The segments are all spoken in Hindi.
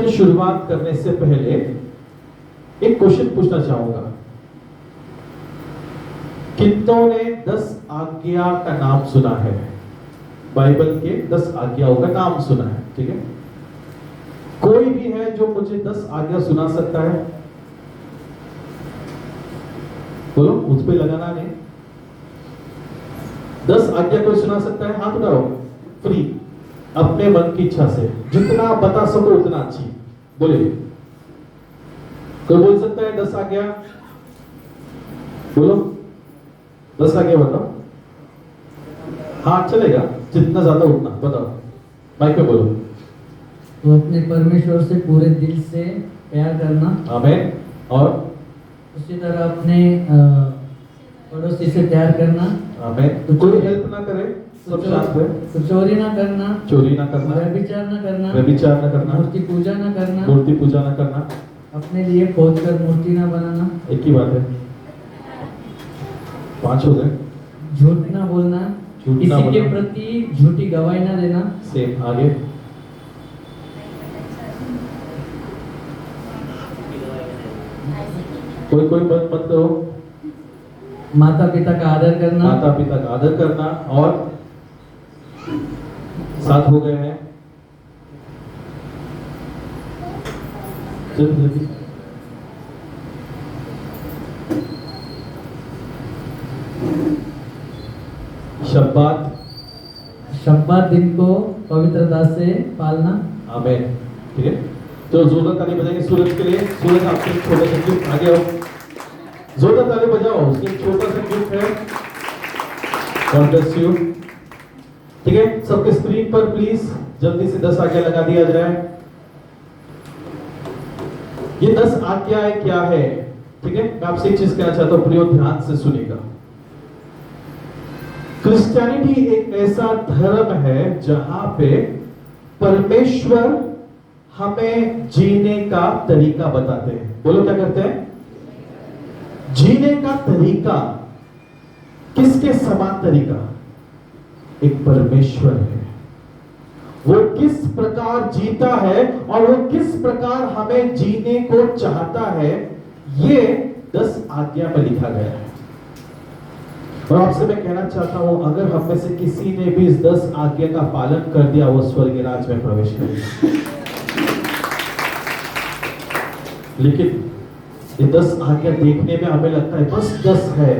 शुरुआत करने से पहले एक क्वेश्चन पूछना चाहूंगा। कितनों ने 10 आज्ञा का नाम सुना है? बाइबल के 10 आज्ञाओं का नाम सुना है, ठीक है? कोई भी है जो मुझे 10 आज्ञा सुना सकता है? बोलो, उस पे लगाना नहीं। 10 आज्ञा कोई सुना सकता है? हाथ उठाओ। फ्री, अपने मन की इच्छा से जितना बता सको उतना अच्छी। बोले, कोई बोल सकता है 10 आज्ञा? बोलो, 10 आज्ञा बताओ। हाँ चलेगा, जितना ज्यादा उतना बताओ। माइक पे बोलो। तो अपने परमेश्वर से पूरे दिल से प्यार करना। आमीन। और उसी तरह अपने पड़ोसी से प्यार करना। आमीन। तो कोई हेल्प ना करे, सब शांत है। तो चोरी ना करना, चोरी ना करना, व्यभिचार ना करना, व्यभिचार ना करना, मूर्ति पूजा ना करना, मूर्ति पूजा ना करना, अपने लिए खोद कर मूर्ति ना बनाना, एक ही बात है। 5 हो गए। झूठ ना बोलना, झूठ ना किसी के बोलना। प्रति झूठी गवाही ना देना, सेम, आगे। कोई मत करो। माता पिता का आदर करना, माता पिता का आदर करना। और 7 हो गए हैं। जल्दी। शब्बात दिन को पवित्रता से पालना। आमीन, ठीक है? तो जोरदार ताली बजाएंगे सूरज के लिए। सूरज आपके छोटे से गिफ्ट आगे आओ, जोरदार ताली बजाओ। उसके एक छोटा सा गिफ्ट है। God bless you. ठीक है, सबके स्क्रीन पर प्लीज जल्दी से 10 आज्ञा लगा दिया जाए। ये 10 आज्ञाएं क्या है? ठीक है, मैं आपसे एक चीज कहना चाहता हूं, प्रियो ध्यान से सुनिएगा। क्रिश्चियनिटी एक ऐसा धर्म है जहां पे परमेश्वर हमें जीने का तरीका बताते हैं। बोलो, क्या करते हैं? जीने का तरीका। किसके समान तरीका? एक परमेश्वर है, वो किस प्रकार जीता है और वो किस प्रकार हमें जीने को चाहता है, ये 10 आज्ञा में लिखा गया है। और आपसे मैं कहना चाहता हूं, अगर हम में से किसी ने भी इस 10 आज्ञा का पालन कर दिया, वो स्वर्ग राज में प्रवेश करेगा। लेकिन ये 10 आज्ञा देखने में हमें लगता है बस 10 है,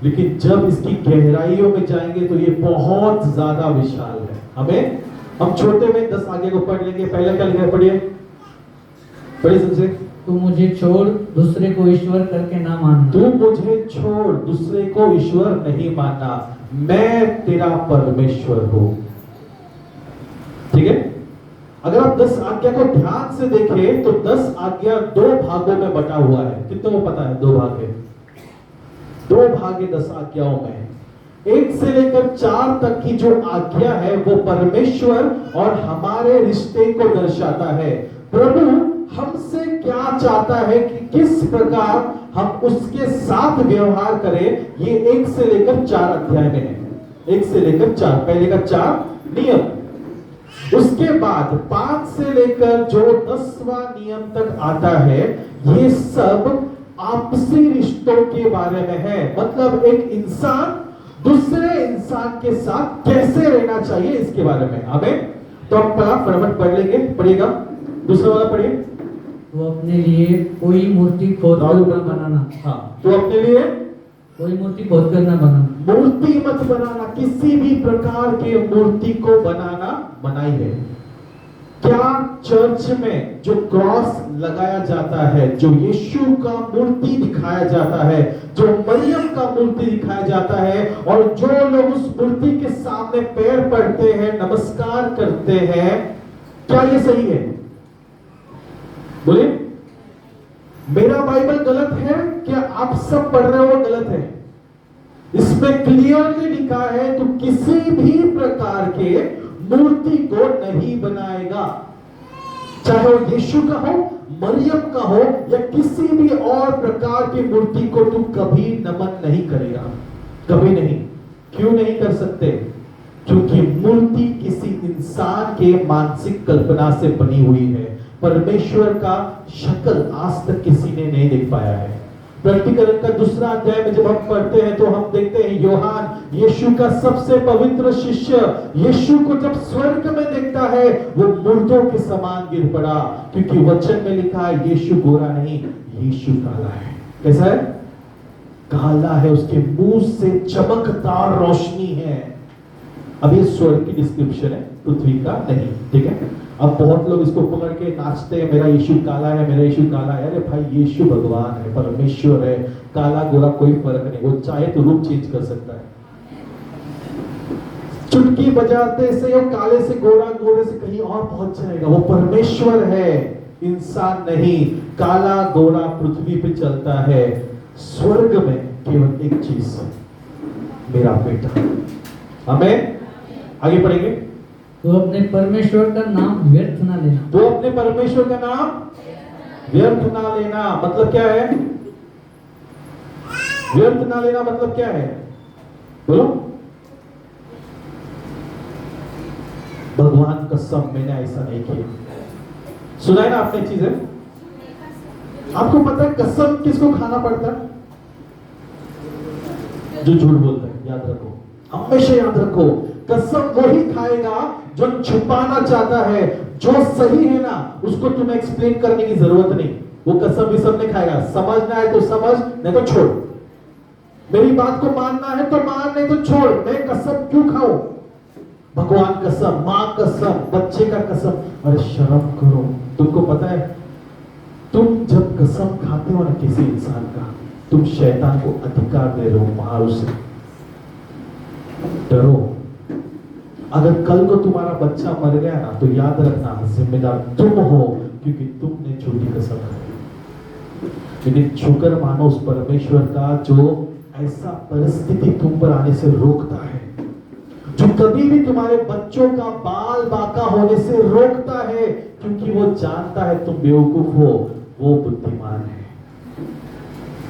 लेकिन जब इसकी गहराइयों में जाएंगे तो ये बहुत ज्यादा विशाल है। हम छोटे में 10 आज्ञा को पढ़ लेंगे। पहला क्या लिखा है? पढ़िए, पढ़िए सबसे। तू मुझे छोड़ दूसरे को ईश्वर करके ना मानना। तू मुझे छोड़ दूसरे को ईश्वर नहीं मानना, मैं तेरा परमेश्वर हूं। ठीक है? अगर आप 10 आज्ञा को ध्यान से देखें तो 10 आज्ञा 2 भागों में बटा हुआ है। कितनों को पता है? 2 भाग है। 2 भाग है 10 आज्ञाओं में। 1 से लेकर 4 तक की जो आज्ञा है वो परमेश्वर और हमारे रिश्ते को दर्शाता है। प्रभु हमसे क्या चाहता है कि किस प्रकार हम उसके साथ व्यवहार करें, ये 1 से लेकर 4 अध्याय में है। 1 से लेकर 4, पहले का 4 नियम। उसके बाद 5 से लेकर जो 10वां नियम तक आता है, ये सब आपसी रिश्तों के बारे में है। मतलब एक इंसान दूसरे इंसान के साथ कैसे रहना चाहिए, इसके बारे में। आमीन। तो हम फटाफट पढ़ लेंगे। पढ़िएगा, दूसरा वाला पढ़िए। वो अपने लिए कोई मूर्ति खोद कर ना बनाना। हाँ, तो अपने लिए कोई मूर्ति खोद कर ना बनाना। मूर्ति मत बनाना, किसी भी प्रकार के मूर्ति को बनाना मनाही है। क्या चर्च में जो क्रॉस लगाया जाता है, जो यीशु का मूर्ति दिखाया जाता है, जो मरियम का मूर्ति दिखाया जाता है, और जो लोग उस मूर्ति के सामने पैर पड़ते हैं, नमस्कार करते हैं, क्या ये सही है? बोले, मेरा बाइबल गलत है क्या आप सब पढ़ रहे हो गलत है? इसमें क्लियरली लिखा है तो किसी भी प्रकार के मूर्ति को नहीं बनाएगा, चाहे वो यीशु का हो, मरियम का हो, या किसी भी और प्रकार की मूर्ति को तू कभी नमन नहीं करेगा, कभी नहीं। क्यों नहीं कर सकते? क्योंकि मूर्ति किसी इंसान के मानसिक कल्पना से बनी हुई है। परमेश्वर का शक्ल आज तक किसी ने नहीं देख पाया है। प्रकटीकरण का 2 अध्याय में जब हम पढ़ते हैं तो हम देखते हैं यूहन्ना यीशु का सबसे पवित्र शिष्य यीशु को जब स्वर्ग में देखता है वो मुर्दों के समान गिर पड़ा, क्योंकि वचन में लिखा है यीशु गोरा नहीं, यीशु काला है। कैसा है? काला है, उसके मुंह से चमकदार रोशनी है। अब ये स्वर्ग की डिस्क्रिप्शन है, पृथ्वी का नहीं, ठीक है। अब बहुत लोग इसको पकड़ के नाचते हैं, मेरा यीशु काला है, मेरा यीशु काला है। अरे भाई, यीशु भगवान है, परमेश्वर है, काला गोरा कोई फर्क नहीं, वो चाहे तो रूप चेंज कर सकता है। चुटकी बजाते से वो काले से गोरा, गोरे से कहीं और पहुंच जाएगा। वो परमेश्वर है, इंसान नहीं। काला गोरा पृथ्वी पे चलता है, स्वर्ग में केवल एक चीज, मेरा बेटा। हमें आगे पढ़ेंगे। तो अपने परमेश्वर का नाम व्यर्थ ना लेना। तो अपने परमेश्वर का नाम व्यर्थ ना लेना मतलब क्या है? व्यर्थ ना लेना मतलब क्या है? बोलो। भगवान कसम, मैंने ऐसा नहीं किया। सुना है ना आपने चीजें? आपको पता है कसम किसको खाना पड़ता है? जो झूठ बोलता है। याद रखो, हमेशा याद रखो, कसम वही खाएगा जो छुपाना चाहता है। जो सही है ना, उसको तुम्हें एक्सप्लेन करने की जरूरत नहीं। वो कसम भी सब नहीं खाएगा। समझना है तो समझ, नहीं तो छोड़। मेरी बात को मानना है तो मान, नहीं तो छोड़। मैं कसम क्यों खाऊं? भगवान कसम, मां कसम, बच्चे का कसम। अरे शर्म करो। तुमको पता है, तुम जब कसम खाते हो ना किसी इंसान का, तुम शैतान को अधिकार दे रहे हो, मार उसे। डरो। अगर कल को तुम्हारा बच्चा मर गया ना, तो याद रखना जिम्मेदार तुम हो, क्योंकि तुमने झूठी कसम खाई। लेकिन शुक्र मानो उस परमेश्वर का जो ऐसा परिस्थिति तुम पर आने से रोकता है, जो कभी भी तुम्हारे बच्चों का बाल बाका होने से रोकता है, क्योंकि वो जानता है तुम बेवकूफ हो, वो बुद्धिमान है।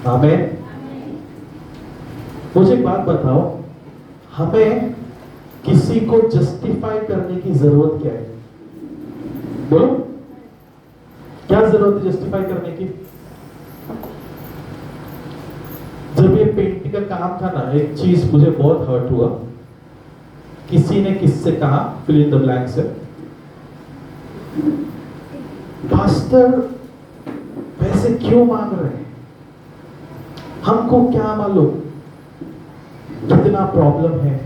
आमीन। मुझे एक बात बताओ, हमें किसी को जस्टिफाई करने की जरूरत क्या है? बोलो, क्या जरूरत है जस्टिफाई करने की? जब ये पेंटिंग का काम था ना, एक चीज मुझे बहुत हर्ट हुआ। किसी ने किससे कहा, फिल इन द ब्लैंक से, पास्टर पैसे क्यों मांग रहे हैं? हमको क्या मालूम कितना प्रॉब्लम है,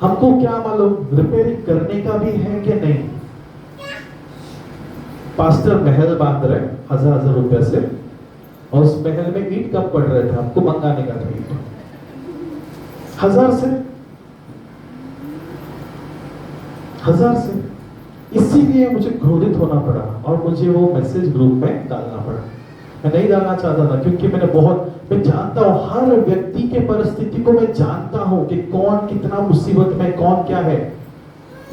हमको क्या मालूम रिपेयरिंग करने का भी है कि नहीं। पास्टर महल बांध रहे 1000 रुपए से, और उस महल में ईंट कब पड़ रहे थे, हमको मंगाने का था ईंट 1000 से। इसीलिए मुझे क्रोधित होना पड़ा और मुझे वो मैसेज ग्रुप में डालना पड़ा। मैं नहीं डालना चाहता था, क्योंकि मैं जानता हूं, हर व्यक्ति के परिस्थिति को मैं जानता हूं कि कौन कितना मुसीबत में, कौन क्या है।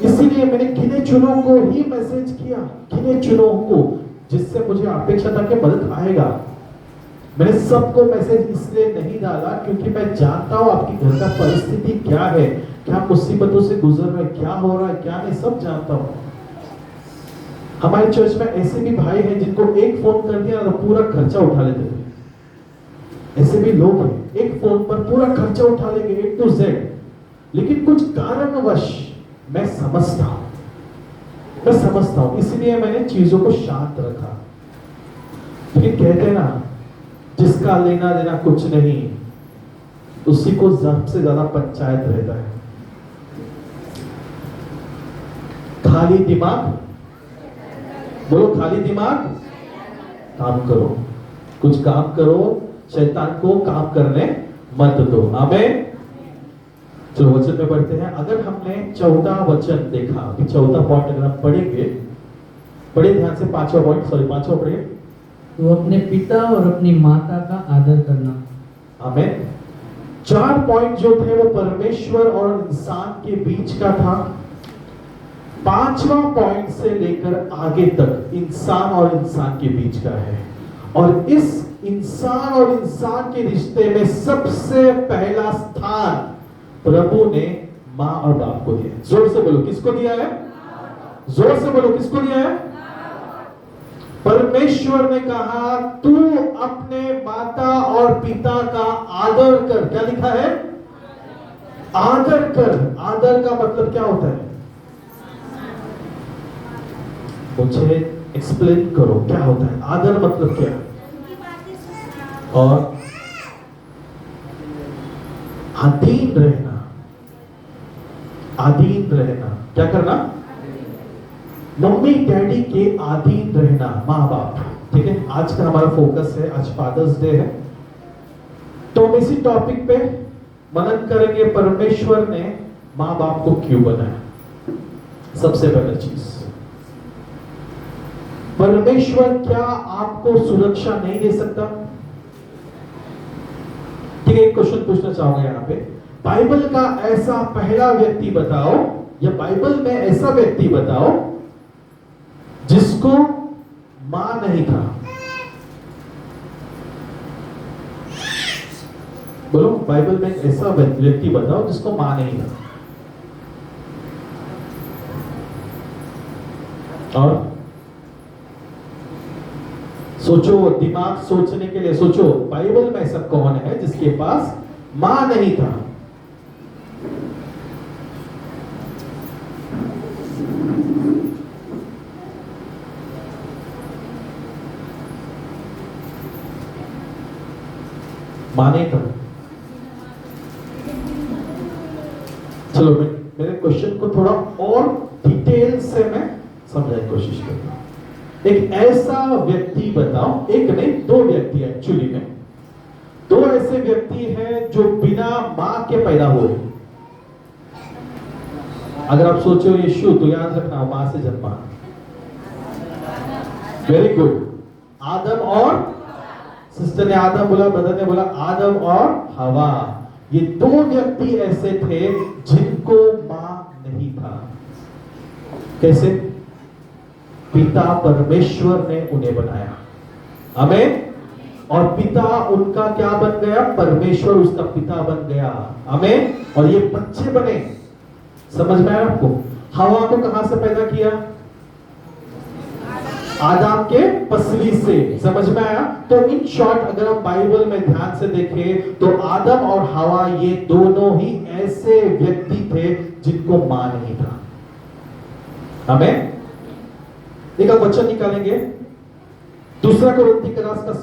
इसीलिए मैंने गिने चुनों को ही मैसेज किया, गिने चुनों को, जिससे मुझे अपेक्षा था कि मदद आएगा। मैंने सबको मैसेज इसलिए नहीं डाला क्योंकि मैं जानता हूं आपकी घर का परिस्थिति क्या है, क्या मुसीबतों से गुजर रहे, क्या हो रहा है, क्या नहीं, सब जानता हूं। हमारे चर्च में ऐसे भी भाई हैं जिनको एक फोन कर दिया तो पूरा खर्चा उठा लेते थे। ऐसे भी लोग हैं, एक फोन पर पूरा खर्चा उठा लेंगे A to Z। लेकिन कुछ कारणवश मैं समझता हूं, इसलिए मैंने चीजों को शांत रखा। लेकिन कहते हैं ना, जिसका लेना देना कुछ नहीं, उसी को सबसे ज्यादा पंचायत रहता है। खाली दिमाग, बोलो खाली दिमाग, काम करो, कुछ काम करो, शैतान को काम करने मत दो। आमीन। चलो वचन में बढ़ते हैं। अगर हमने 14 वचन देखा, अभी 14 पॉइंट अगर हम पढ़ेंगे, बड़े ध्यान से, 5वां पॉइंट, पांचवा पढ़िए। तो अपने पिता और अपनी माता का आदर करना। आमीन। 4 पॉइंट जो थे वो परमेश्वर और इंसान के बीच का था। 5वां पॉइंट से लेकर आगे तक इंसान और इंसान के बीच का है। और इस इंसान और इंसान के रिश्ते में सबसे पहला स्थान प्रभु ने मां और बाप को दिया। जोर से बोलो, किसको दिया है? जोर से बोलो, किसको दिया है? परमेश्वर ने कहा तू अपने माता और पिता का आदर कर। क्या लिखा है? आदर कर। आदर का मतलब क्या होता है? मुझे एक्सप्लेन करो क्या होता है आदर मतलब क्या? और अधीन रहना। अधीन रहना क्या करना? मम्मी डैडी के अधीन रहना, माँ बाप। ठीक है, आज का हमारा फोकस है, आज फादर्स डे है, तो हम इसी टॉपिक पे मनन करेंगे परमेश्वर ने माँ बाप को क्यों बनाया। सबसे पहली चीज, परमेश्वर क्या आपको सुरक्षा नहीं दे सकता? ठीक है, एक क्वेश्चन पूछना चाहूंगा यहां पे, बाइबल का ऐसा पहला व्यक्ति बताओ या बाइबल में ऐसा व्यक्ति बताओ जिसको मां नहीं था। बोलो, बाइबल में ऐसा व्यक्ति बताओ जिसको मां नहीं था। और सोचो, दिमाग सोचने के लिए सोचो, बाइबल में ऐसा कौन है जिसके पास मां नहीं था? मां नहीं था। चलो, मेरे क्वेश्चन को थोड़ा और डिटेल से मैं समझाने की कोशिश करता हूं। एक ऐसा व्यक्ति बताओ, एक नहीं दो व्यक्ति एक्चुअली में, दो ऐसे व्यक्ति हैं जो बिना मां के पैदा हुए। अगर आप सोचो यीशु, तो याद रखना मां से जन्मा। Very good. आदम और सिस्टर ने आदम बोला, ब्रदर ने बोला आदम और हवा। ये दो व्यक्ति ऐसे थे जिनको मां नहीं था। कैसे? पिता परमेश्वर ने उन्हें बनाया। आमीन। और पिता उनका क्या बन गया? परमेश्वर उसका पिता बन गया। आमीन। और ये बच्चे बने। समझ में आया आपको? हवा को कहां से पैदा किया? आदम के पसली से। समझ में आया? तो इन शॉर्ट अगर हम बाइबल में ध्यान से देखें तो आदम और हवा ये दोनों ही ऐसे व्यक्ति थे जिनको मां नहीं था। आमीन। एक वचन निकालेंगे, दूसरा कोरिन्थी करास का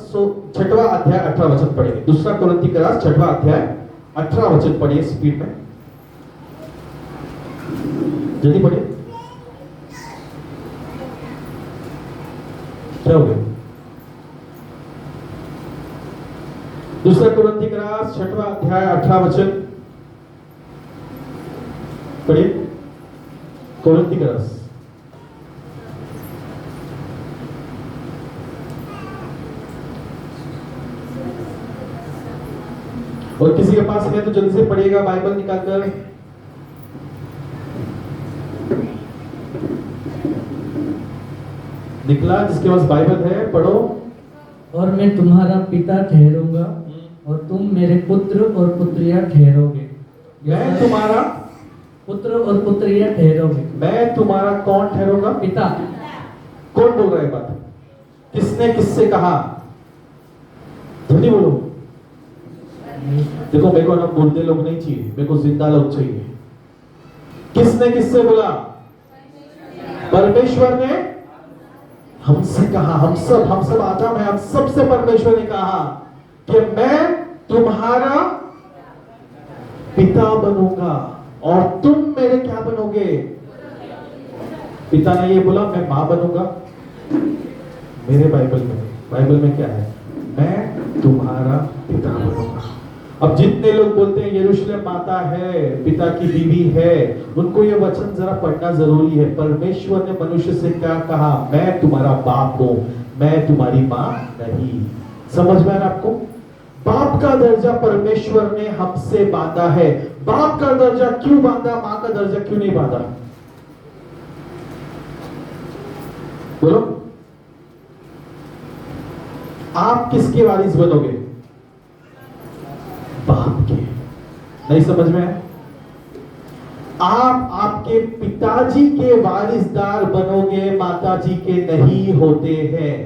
6वां अध्याय 18 वचन पढ़ेंगे। दूसरा कोरिन्थी करास 6वां अध्याय 18 वचन पढ़िए स्पीड में, जल्दी पढ़िए। क्या हो गया? दूसरा कोरिन्थी करास 6वां अध्याय 18 वचन पढ़िए। कोरिन्थी करास और किसी के पास है तो जल्दी से पढ़िएगा बाइबल निकालकर। निकला जिसके पास बाइबल है पढ़ो। और मैं तुम्हारा पिता ठहरूंगा और तुम मेरे पुत्र और पुत्रियां ठहरोगे। मैं तुम्हारा पुत्र और पुत्रियां ठहरोगे। मैं तुम्हारा कौन ठहरूंगा? पिता। कौन बोल रहा है बात? किसने किससे कहा? जल्दी बोलो। देखो, मेरे को ना मुर्दे लोग नहीं चाहिए, मेरे को जिंदा लोग चाहिए। किसने किससे बोला? परमेश्वर ने हमसे कहा। हम सब आदम है, हम सबसे परमेश्वर ने कहा कि मैं तुम्हारा पिता बनूंगा और तुम मेरे क्या बनोगे? पिता ने ये बोला, मैं मां बनूंगा। मेरे बाइबल में क्या है? मैं तुम्हारा पिता बनूंगा। अब जितने लोग बोलते हैं यरूशलेम माता है, पिता की बीवी है, उनको ये वचन जरा पढ़ना जरूरी है। परमेश्वर ने मनुष्य से क्या कहा? मैं तुम्हारा बाप हूं, मैं तुम्हारी मां नहीं। समझ में आ रहा आपको? बाप का दर्जा परमेश्वर ने हमसे बांधा है। बाप का दर्जा क्यों बांधा? मां का दर्जा क्यों नहीं बांधा? बोलो, आप किसके वारिस बनोगे? बाप के। नहीं समझ में आया? आप आपके पिताजी के वारिसदार बनोगे, माताजी के नहीं होते हैं।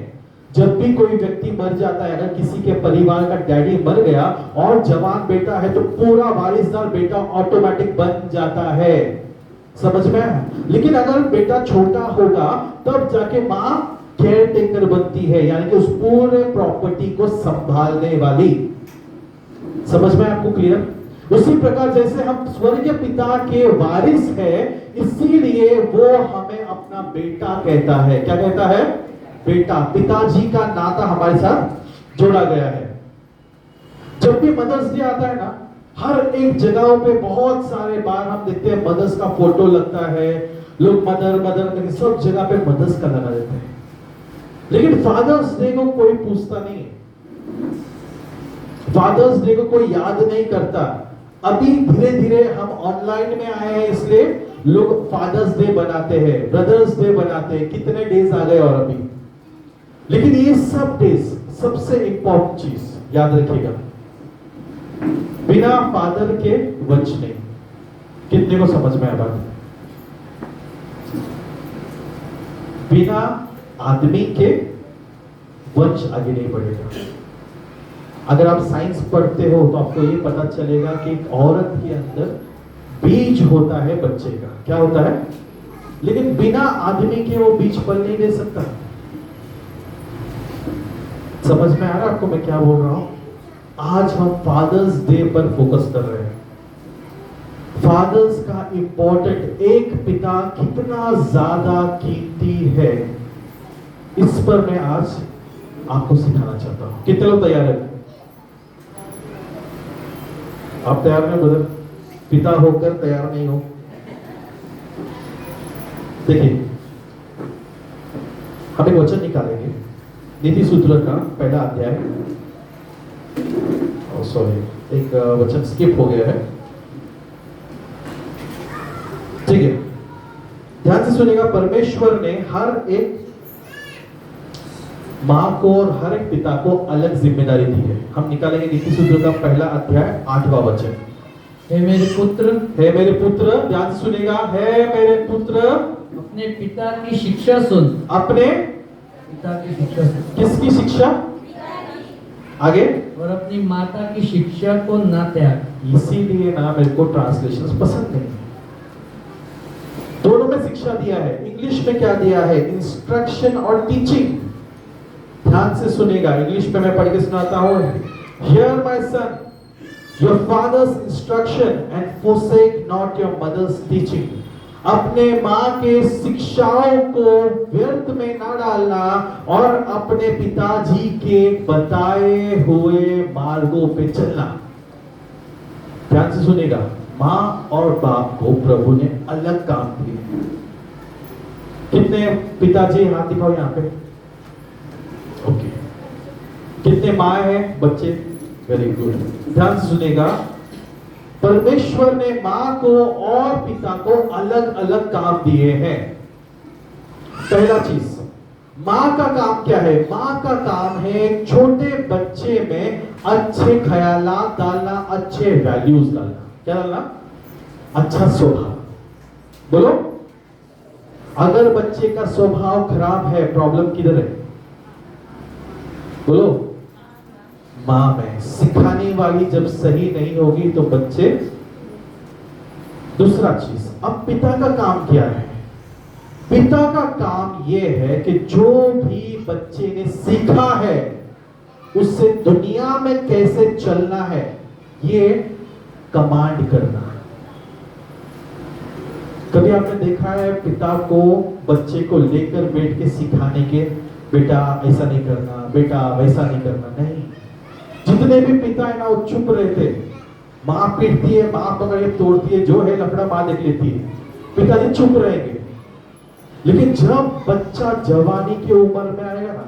जब भी कोई व्यक्ति मर जाता है, अगर किसी के परिवार का डैडी मर गया और जवान बेटा है तो पूरा वारिसदार बेटा ऑटोमेटिक बन जाता है। समझ में आया? लेकिन अगर बेटा छोटा होगा तब जाके माँ केयर टेकर बनती है, यानी कि उस पूरे प्रॉपर्टी को संभालने वाली। समझ में आपको क्लियर? उसी प्रकार जैसे हम स्वर्गीय पिता के वारिस है, इसीलिए वो हमें अपना बेटा कहता है। क्या कहता है? बेटा। पिताजी का नाता हमारे साथ जोड़ा गया है। जब भी मदर्स डे आता है ना, हर एक जगहों पे बहुत सारे बार हम देखते हैं मदर्स का फोटो लगता है, लोग मदर मदर सब जगह पे मदर्स का लगा देते हैं। लेकिन फादर्स डे को कोई पूछता नहीं है, फादर्स डे को कोई याद नहीं करता। अभी धीरे धीरे हम ऑनलाइन में आए हैं, इसलिए लोग फादर्स डे बनाते हैं, ब्रदर्स डे बनाते हैं, कितने डेज आ गए और अभी। लेकिन ये सब डेज, सबसे इंपॉर्टेंट चीज याद रखिएगा, बिना फादर के वंश नहीं। कितने को समझ में आया बात? बिना आदमी के वंश आगे नहीं बढ़ेगा। अगर आप साइंस पढ़ते हो तो आपको ये पता चलेगा कि एक औरत के अंदर बीज होता है बच्चे का। क्या होता है? लेकिन बिना आदमी के वो बीज फल नहीं दे सकता। समझ में आ रहा है आपको मैं क्या बोल रहा हूं? आज हम फादर्स डे पर फोकस कर रहे हैं। फादर्स का इंपॉर्टेंट, एक पिता कितना ज्यादा कीमती है, इस पर मैं आज आपको सिखाना चाहता हूं। कितने लोग तैयार हैं? आप तैयार हैं ब्रदर? पिता होकर तैयार नहीं हो? देखिए, हम एक वचन निकालेंगे, नीति सूत्र का पहला अध्याय। सॉरी, एक वचन स्किप हो गया है। ठीक है, ध्यान से सुनिएगा। परमेश्वर ने हर एक मां को और हर एक पिता को अलग जिम्मेदारी दी है। हम निकालेंगे नीति सूत्र का पहला अध्याय 8वां वचन। हे मेरे पुत्र, हे मेरे पुत्र, ध्यान से सुनिएगा। हे मेरे पुत्र, अपने पिता की शिक्षा सुन। अपने पिता की शिक्षा सुन। किसकी शिक्षा? आगे। और अपनी माता की शिक्षा को ना त्याग। इसीलिए ना मेरे को ट्रांसलेशन पसंद नहीं। दोनों में शिक्षा दिया है। इंग्लिश में क्या दिया है? इंस्ट्रक्शन और टीचिंग। ध्यान से सुनेगा, इंग्लिश में मैं पढ़ के सुनाता हूं। Hear my son, your father's instruction and forsake not your mother's teaching. अपने माँ के शिक्षाओं को व्यर्थ में ना डालना और अपने पिताजी के बताए हुए मार्गों पे चलना। ध्यान से सुनेगा, माँ और बाप को प्रभु ने अलग काम दिए। कितने पिताजी हाथ दिखाओ यहाँ पे? ओके। कितने माँ हैं? बच्चे? Very good. ध्यान से सुनेगा, परमेश्वर ने माँ को और पिता को अलग अलग काम दिए हैं। पहला चीज, माँ का काम क्या है? माँ का काम है छोटे बच्चे में अच्छे ख्यालात डालना, अच्छे वैल्यूज डालना। क्या डालना? अच्छा स्वभाव। बोलो, अगर बच्चे का स्वभाव खराब है, प्रॉब्लम किधर है? बोलो, मां में। सिखाने वाली जब सही नहीं होगी तो बच्चे। दूसरा चीज, अब पिता का काम क्या है? पिता का काम यह है कि जो भी बच्चे ने सीखा है उससे दुनिया में कैसे चलना है, ये कमांड करना। कभी आपने देखा है पिता को बच्चे को लेकर बैठ के सिखाने के, बेटा ऐसा नहीं करना, बेटा वैसा नहीं करना? नहीं। जितने भी पिता है ना वो चुप रहते। माँ पीटती है, माँ पकड़ के तोड़ती है, जो है लफड़ा माँ देख लेती है, पिताजी चुप रहेंगे। लेकिन जब बच्चा जवानी की उम्र में आएगा ना,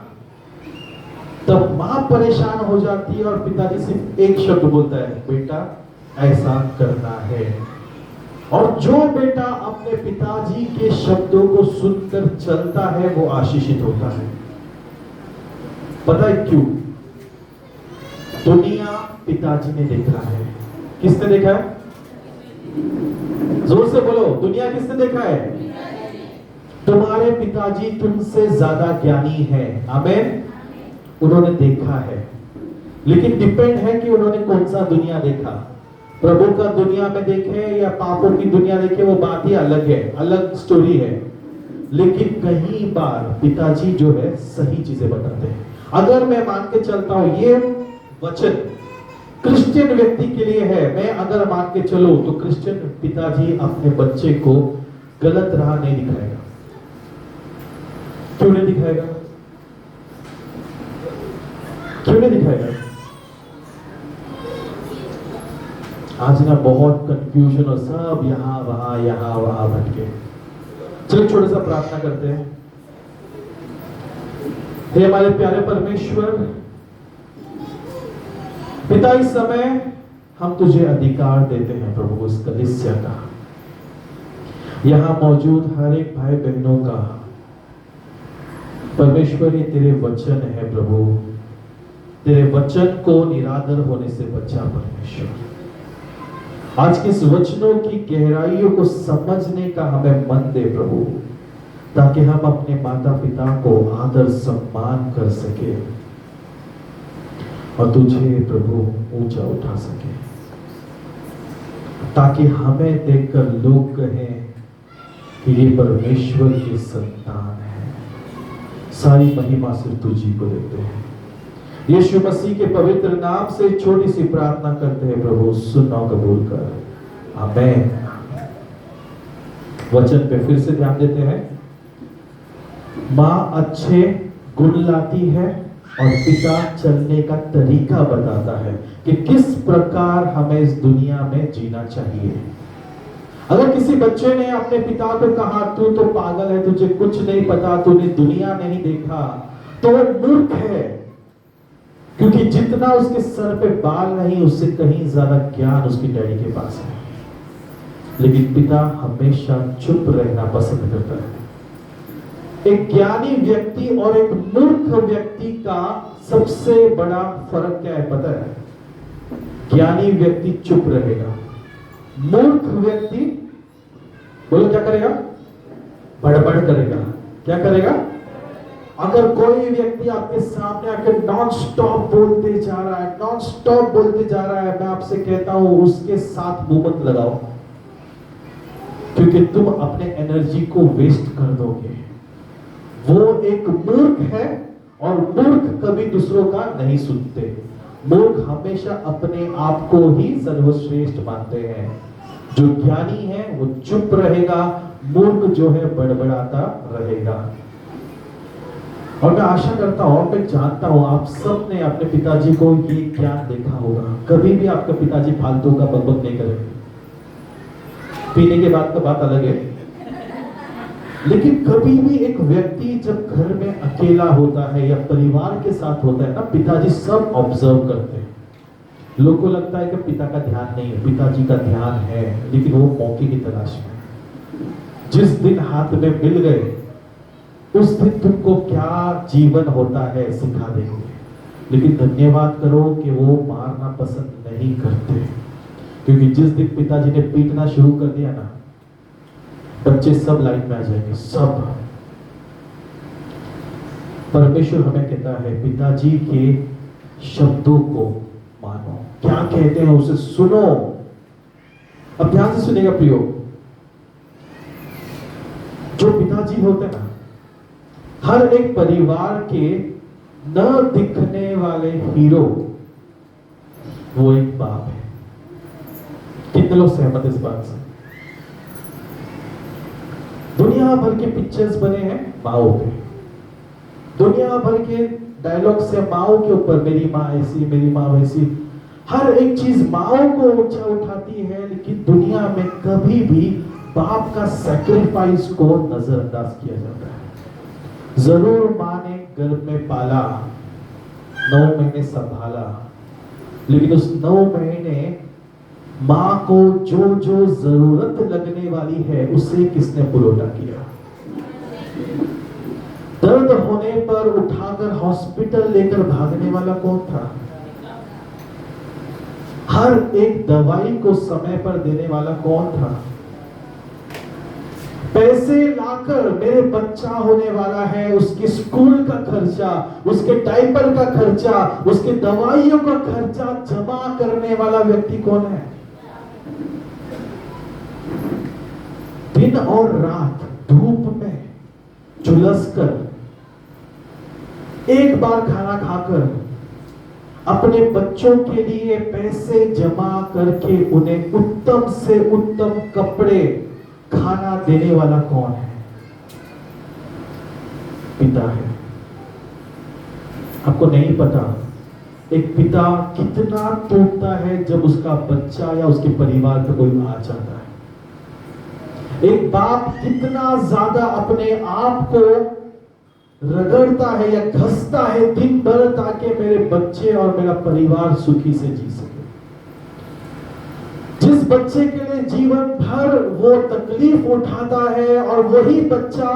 तब माँ परेशान हो जाती है और पिताजी सिर्फ एक शब्द बोलता है, बेटा ऐसा करना है। और जो बेटा अपने पिताजी के शब्दों को सुनकर चलता है वो आशीषित होता है। पता है क्यों? दुनिया पिताजी ने देखा है। किसने देखा है? जोर से बोलो, दुनिया किसने देखा है? तुम्हारे पिताजी तुमसे ज्यादा ज्ञानी है। आमीन। उन्होंने देखा है, लेकिन डिपेंड है कि उन्होंने कौन सा दुनिया देखा। प्रभु का दुनिया में देखे या पापों की दुनिया देखे, वो बात ही अलग है, अलग स्टोरी है। लेकिन कई बार पिताजी जो है सही चीजें बताते हैं। अगर मैं मान के चलता हूं ये वचन क्रिश्चियन व्यक्ति के लिए है, मैं अगर मान के चलूं तो क्रिश्चियन पिताजी अपने बच्चे को गलत राह नहीं दिखाएगा। क्यों नहीं दिखाएगा? क्यों नहीं दिखाएगा? आज ना बहुत कंफ्यूजन और सब यहां वहां भटके। चलो छोटा सा प्रार्थना करते हैं। हे हमारे प्यारे परमेश्वर पिता, इस समय हम तुझे अधिकार देते हैं प्रभु इस कलीसिया का, यहां मौजूद हर एक भाई बहनों का। परमेश्वर ये तेरे वचन है प्रभु, तेरे वचन को निरादर होने से बचा परमेश्वर। आज के इस वचनों की गहराइयों को समझने का हमें मन दे प्रभु, ताकि हम अपने माता पिता को आदर सम्मान कर सके और तुझे प्रभु ऊंचा उठा सके, ताकि हमें देखकर लोग कहें कि ये परमेश्वर की संतान है। सारी महिमा सिर्फ तुझी को देते हैं। यीशु मसीह के पवित्र नाम से छोटी सी प्रार्थना करते हैं प्रभु, सुनना कबूल कर, आमीन। वचन पे फिर से ध्यान देते हैं। माँ अच्छे गुण लाती है और पिता चलने का तरीका बताता है कि किस प्रकार हमें इस दुनिया में जीना चाहिए। अगर किसी बच्चे ने अपने पिता को कहा तू तो पागल है, तुझे कुछ नहीं पता, तूने दुनिया नहीं देखा, तो वो मूर्ख है, क्योंकि जितना उसके सर पे बाल नहीं उससे कहीं ज्यादा ज्ञान उसकी डैडी के पास है। लेकिन पिता हमेशा चुप रहना पसंद करता है। एक ज्ञानी व्यक्ति और एक मूर्ख व्यक्ति का सबसे बड़ा फर्क क्या है पता है? ज्ञानी व्यक्ति चुप रहेगा, मूर्ख व्यक्ति बोलो क्या करेगा? बड़बड़ करेगा। क्या करेगा? अगर कोई व्यक्ति आपके सामने आकर नॉन स्टॉप बोलते जा रहा है, नॉन स्टॉप बोलते जा रहा है, मैं आपसे कहता हूं उसके साथ मुंह मत लगाओ, क्योंकि तुम अपने एनर्जी को वेस्ट कर दोगे। वो एक मूर्ख है और मूर्ख कभी दूसरों का नहीं सुनते। मूर्ख हमेशा अपने आप को ही सर्वश्रेष्ठ मानते हैं। जो ज्ञानी है वो चुप रहेगा, मूर्ख जो है बड़बड़ाता रहेगा। और मैं आशा करता हूं, मैं जानता हूं आप सब ने अपने पिताजी को ये ज्ञान देखा होगा। कभी भी आपका पिताजी फालतू का बकबक नहीं करेंगे। पीने के बाद तो बात अलग है, लेकिन कभी भी एक व्यक्ति जब घर में अकेला होता है या परिवार के साथ होता है ना, पिताजी सब ऑब्जर्व करते हैं। लोगों को लगता है कि पिता का ध्यान नहीं है, पिताजी का ध्यान है, लेकिन वो मौके की तलाश में। जिस दिन हाथ में मिल गए उस दिन तुमको क्या जीवन होता है सिखा देंगे। लेकिन धन्यवाद करो कि वो मारना पसंद नहीं करते, क्योंकि जिस दिन पिताजी ने पीटना शुरू कर दिया ना, बच्चे सब लाइन में आ जाएंगे, सब। परमेश्वर हमें कहता है पिताजी के शब्दों को मानो, क्या कहते हैं उसे सुनो। अब ध्यान से सुनेगा प्रियो, जो पिताजी होते हैं ना, हर एक परिवार के न दिखने वाले हीरो वो एक बाप है। कितने लोग सहमत इस बात से? दुनिया भर के पिक्चर्स बने हैं माओ पे, दुनिया भर के डायलॉग से माओ के ऊपर, मेरी माँ ऐसी, मेरी माँ वैसी, हर एक चीज माओ को ऊंचा उठाती है। लेकिन दुनिया में कभी भी बाप का सैक्रिफाइस को नजरअंदाज किया जाता है। जरूर माँ ने गर्भ में पाला, 9 महीने संभाला, लेकिन उस 9 महीने माँ को जो जो जरूरत लगने वाली है उसे किसने पुरोटा किया? दर्द होने पर उठाकर हॉस्पिटल लेकर भागने वाला कौन था? हर एक दवाई को समय पर देने वाला कौन था? पैसे लाकर मेरे बच्चा होने वाला है, उसके स्कूल का खर्चा, उसके डायपर का खर्चा, उसके दवाइयों का खर्चा जमा करने वाला व्यक्ति कौन है? दिन और रात धूप में झुलसकर एक बार खाना खाकर अपने बच्चों के लिए पैसे जमा करके उन्हें उत्तम से उत्तम कपड़े, खाना देने वाला कौन है? पिता है। आपको नहीं पता एक पिता कितना टूटता है जब उसका बच्चा या उसके परिवार का कोई आ जाता है। एक बाप कितना ज्यादा अपने आप को रगड़ता है या घसता है दिन भर ताकि मेरे बच्चे और मेरा परिवार सुखी से जी सके। जिस बच्चे के लिए जीवन भर वो तकलीफ उठाता है और वही बच्चा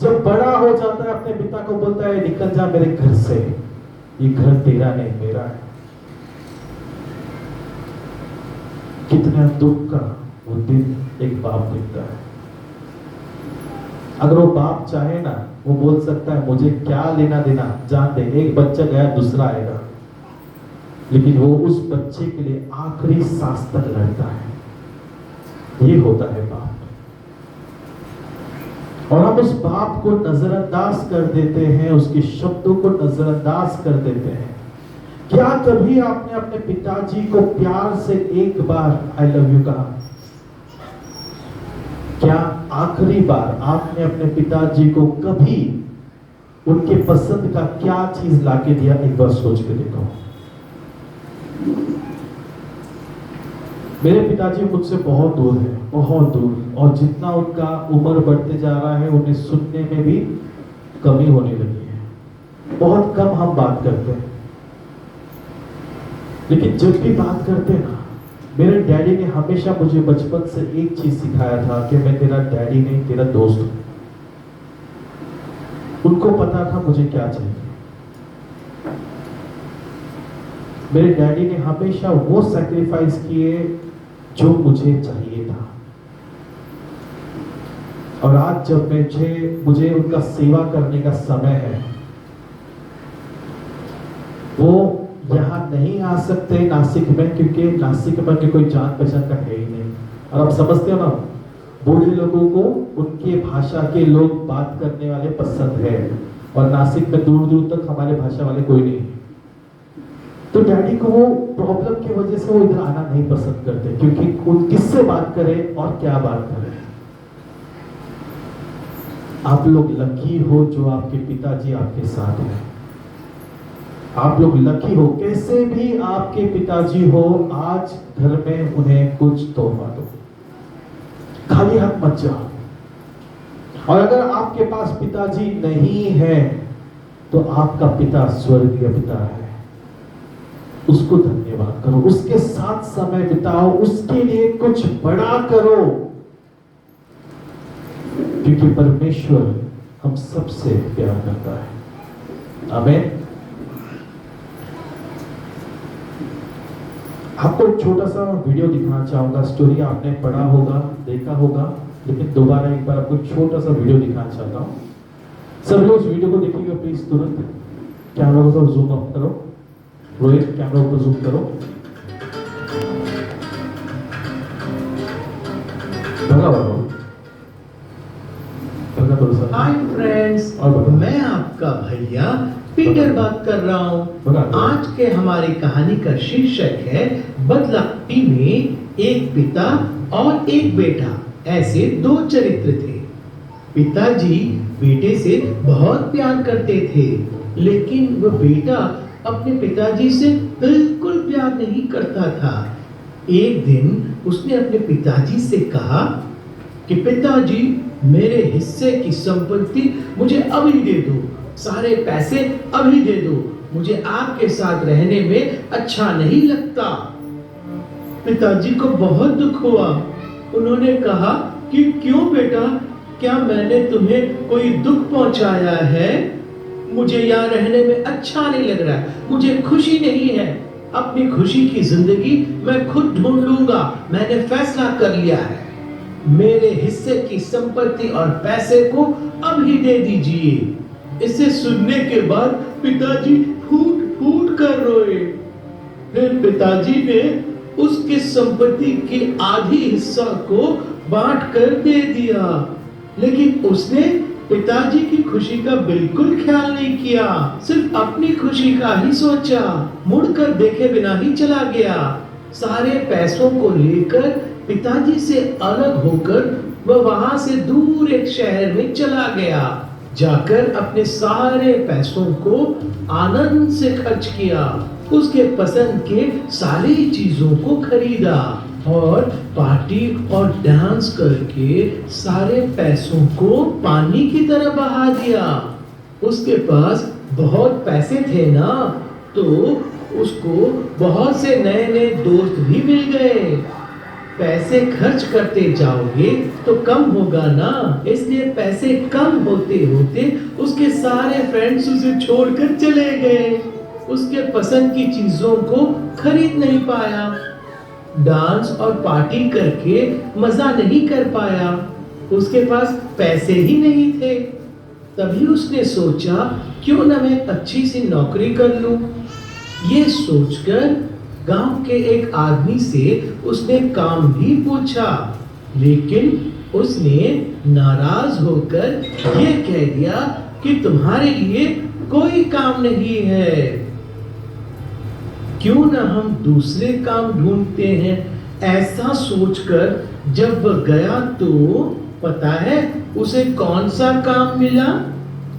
जब बड़ा हो जाता है अपने पिता को बोलता है निकल जा मेरे घर से, ये घर तेरा नहीं मेरा है। कितना दुख का वो दिन एक बाप देखता है। अगर वो बाप चाहे ना वो बोल सकता है मुझे क्या लेना देना, जान दे, एक बच्चा गया दूसरा आएगा, लेकिन वो उस बच्चे के लिए आखिरी सांस तक लड़ता है। ये होता है बाप। और हम उस बाप को नजरअंदाज कर देते हैं, उसके शब्दों को नजरअंदाज कर देते हैं। क्या कभी आपने अपने पिताजी को प्यार से एक बार आई लव यू कहा? क्या आखिरी बार आपने अपने पिताजी को कभी उनके पसंद का क्या चीज लाके दिया? एक बार सोच के देखो। मेरे पिताजी मुझसे बहुत दूर है, बहुत दूर, और जितना उनका उम्र बढ़ते जा रहा है उन्हें सुनने में भी कमी होने लगी है। बहुत कम हम बात करते हैं, लेकिन जब भी बात करते हैं ना, मेरे डैडी ने हमेशा मुझे बचपन से एक चीज सिखाया था कि मैं तेरा डैडी नहीं तेरा दोस्त हूं। उनको पता था मुझे क्या चाहिए। मेरे डैडी ने हमेशा वो सैक्रिफाइस किए जो मुझे चाहिए था। और आज जब मुझे उनका सेवा करने का समय है, वो यहां नहीं आ सकते नासिक में, क्योंकि नासिक में कोई जान पहचान का है ही नहीं। और आप समझते हो ना, बूढ़े लोगों को उनके भाषा के लोग बात करने वाले पसंद है, और नासिक में दूर दूर तक हमारे भाषा वाले कोई नहीं। तो डैडी को वो प्रॉब्लम की वजह से वो इधर आना नहीं पसंद करते, क्योंकि खुद किससे बात करें और क्या बात करें। आप लोग लकी हो जो आपके पिताजी आपके साथ हैं। आप लोग लकी हो, कैसे भी आपके पिताजी हो, आज घर में उन्हें कुछ तोहफा दो, खाली हाथ मत जाओ। और अगर आपके पास पिताजी नहीं है तो आपका पिता स्वर्गीय पिता है, उसको धन्यवाद करो, उसके साथ समय बिताओ, उसके लिए कुछ बड़ा करो, क्योंकि परमेश्वर हम सबसे प्यार करता है। आमीन। आपको एक छोटा सा वीडियो दिखाना चाहूंगा। स्टोरी आपने पढ़ा होगा, देखा होगा, लेकिन दोबारा एक बार आपको छोटा सा वीडियो दिखाना चाहता हूँ। सब लोग इस वीडियो को देखिएगा प्लीज। तुरंत कैमरा को जूम अप करो। रोहित कैमरा को जूम करो। हाय फ्रेंड्स, मैं आपका भैया पीटर बात कर रहा हूँ। आज के हमारी कहानी का शीर्षक है बदलापी में एक पिता और एक बेटा। ऐसे दो चरित्र थे। पिताजी बेटे से बहुत प्यार करते थे, लेकिन वह बेटा अपने पिताजी से बिल्कुल प्यार नहीं करता था। एक दिन उसने अपने पिताजी से कहा कि पिताजी, मेरे हिस्से की संपत्ति मुझे अभी दे दो, सारे पैसे अभी दे दो, मुझे आपके साथ रहने में अच्छा नहीं लगता। पिताजी को बहुत दुख हुआ। उन्होंने कहा कि क्यों बेटा, क्या मैंने तुम्हें कोई दुख पहुंचाया है? मुझे यहाँ रहने में अच्छा नहीं लग रहा, मुझे खुशी नहीं है। अपनी खुशी की जिंदगी मैं खुद ढूंढ लूंगा, मैंने फैसला कर लिया है। मेरे हिस्से की संपत्ति और पैसे को अब ही दे दीजिए। इसे सुनने के बाद पिताजी फूट फूट कर रोए। फिर पिताजी ने उसकी संपत्ति के आधी हिस्सा को बांट कर दे दिया, लेकिन उसने पिताजी की खुशी का बिल्कुल ख्याल नहीं किया, सिर्फ अपनी खुशी का ही सोचा। मुड़कर देखे बिना ही चला गया। सारे पैसों को लेकर पिताजी से अलग होकर वह वहां से दूर एक शहर में चला गया। जाकर अपने सारे पैसों को आनंद से खर्च किया। उसके पसंद के सारी चीजों को खरीदा और पार्टी और डांस करके सारे पैसों को पानी की तरह बहा दिया। उसके पास बहुत पैसे थे ना, तो उसको बहुत से नए नए दोस्त भी मिल गए। पैसे खर्च करते जाओगे तो कम होगा ना, इसलिए पैसे कम होते होते उसके सारे फ्रेंड्स उसे छोड़कर चले गए। उसके पसंद की चीजों को खरीद नहीं पाया, डांस और पार्टी करके मजा नहीं कर पाया, उसके पास पैसे ही नहीं थे। तभी उसने सोचा क्यों न मैं अच्छी सी नौकरी कर लूं। ये सोचकर गांव के एक आदमी से उसने काम भी पूछा, लेकिन उसने नाराज होकर ये कह दिया कि तुम्हारे लिए कोई काम नहीं है, क्यों न हम दूसरे काम ढूंढते हैं। ऐसा सोचकर जब वह गया तो पता है उसे कौन सा काम मिला?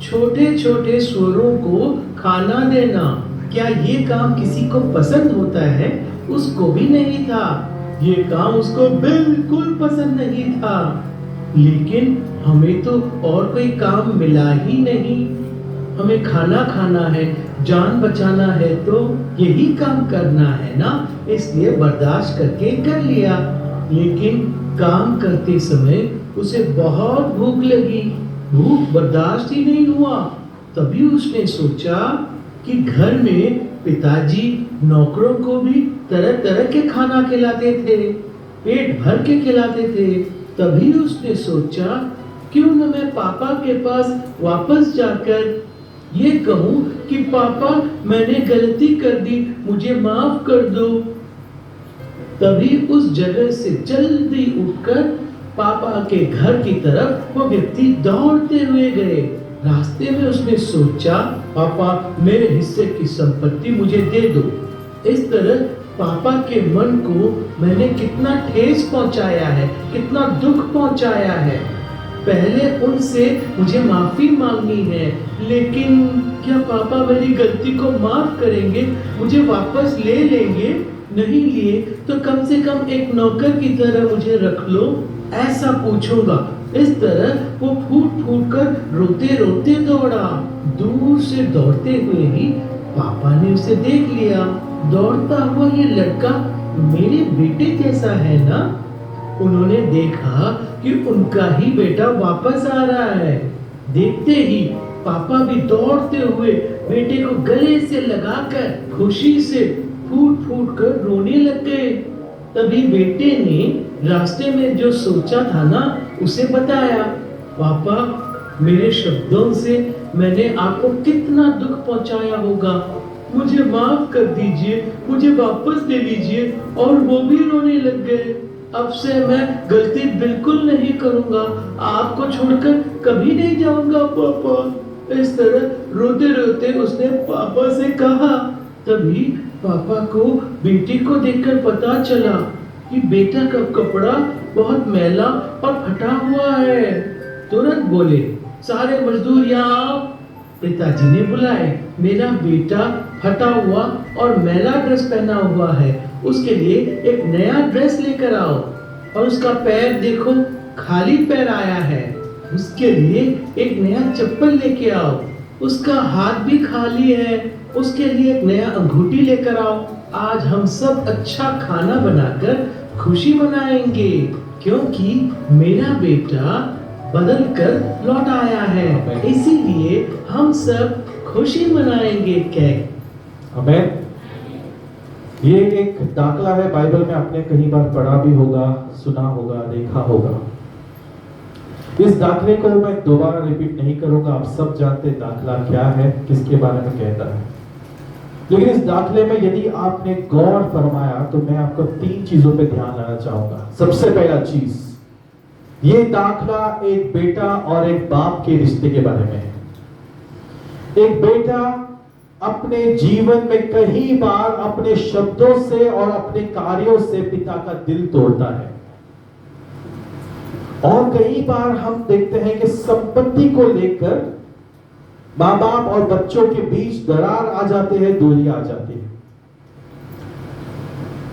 छोटे छोटे सुअरों को खाना देना। क्या ये काम किसी को पसंद होता है? उसको भी नहीं था। ये काम उसको बिल्कुल पसंद नहीं था। लेकिन हमें तो और कोई काम मिला ही नहीं। हमें खाना खाना है, जान बचाना है, तो यही काम करना है ना, इसलिए बर्दाश्त करके कर लिया। लेकिन काम करते समय उसे बहुत भूख लगी, भूख बर्दाश्त ही नहीं हुआ। तभी उसने सोचा कि घर में पिताजी नौकरों को भी तरह तरह के खाना खिलाते थे, पेट भर के खिलाते थे। तभी उसने सोचा क्यों न मैं पापा के पास वापस जाकर ये कहूं कि पापा मैंने गलती कर दी, मुझे माफ कर दो। तभी उस जगह से जल्दी उठकर पापा के घर की तरफ वो व्यक्ति दौड़ते हुए गए। रास्ते में उसने सोचा पापा मेरे हिस्से की संपत्ति मुझे दे दो। इस तरह पापा के मन को मैंने कितना ठेस पहुंचाया है, कितना दुख पहुंचाया है। पहले उनसे मुझे माफी मांगनी है, लेकिन क्या पापा मेरी गलती को माफ करेंगे, मुझे वापस ले लेंगे? नहीं लिए तो कम से कम एक नौकर की तरह मुझे रख लो, ऐसा पूछूंगा। इस तरह वो फूट फूट कर रोते रोते दौड़ा। दूर से दौड़ते हुए ही पापा ने उसे देख लिया। दौड़ता हुआ ये लड़का मेरे बेटे जैसा है ना। उन्होंने देखा कि उनका ही बेटा वापस आ रहा है। देखते ही पापा भी दौड़ते हुए बेटे को गले से लगाकर खुशी से फूट फूट कर रोने लग गए। तभी बेटे ने रास्ते में जो सोचा था ना उसे बताया, पापा मेरे शब्दों से मैंने आपको कितना दुख पहुंचाया होगा, मुझे माफ कर दीजिए, मुझे वापस ले लीजिए। और वो भी रोने लग गए। अब से मैं गलती बिल्कुल नहीं करूंगा, आपको छोड़कर कभी नहीं जाऊंगा पापा। इस तरह रोते रोते उसने पापा से कहा। तभी पापा को बेटी को देखकर पता चला कि बेटा का कपड़ा बहुत मैला और फटा हुआ है। तुरंत बोले, सारे मजदूर यहाँ आओ। पिताजी ने बुलाए। मेरा बेटा फटा हुआ और मैला ड्रेस पहना हुआ है, उसके लिए एक नया ड्रेस लेकर आओ। और उसका पैर देखो, खाली पैर आया है, उसके लिए एक नया चप्पल लेके आओ। उसका हाथ भी खाली है, उसके लिए एक नया अंगूठी लेकर आओ। आज हम सब अच्छा खाना बनाकर खुशी मनाएंगे, क्योंकि मेरा बेटा बदल कर लौट आया है, इसीलिए हम सब खुशी मनाएंगे। केक आमेन। ये एक दाखला है, बाइबल में आपने कहीं बार पढ़ा भी होगा, सुना होगा, देखा होगा। इस दाखले को मैं दोबारा रिपीट नहीं करूंगा, आप सब जानते हैं दाखला क्या है, किसके बारे में कहता है। लेकिन इस दाखले में यदि आपने गौर फरमाया तो मैं आपको 3 चीजों पे ध्यान लाना चाहूंगा। सबसे पहला चीज, ये दाखला एक बेटा और एक बाप के रिश्ते के बारे में है। एक बेटा अपने जीवन में कई बार अपने शब्दों से और अपने कार्यों से पिता का दिल तोड़ता है, और कई बार हम देखते हैं कि संपत्ति को लेकर मां बाप और बच्चों के बीच दरार आ जाते हैं, दूरी आ जाती है।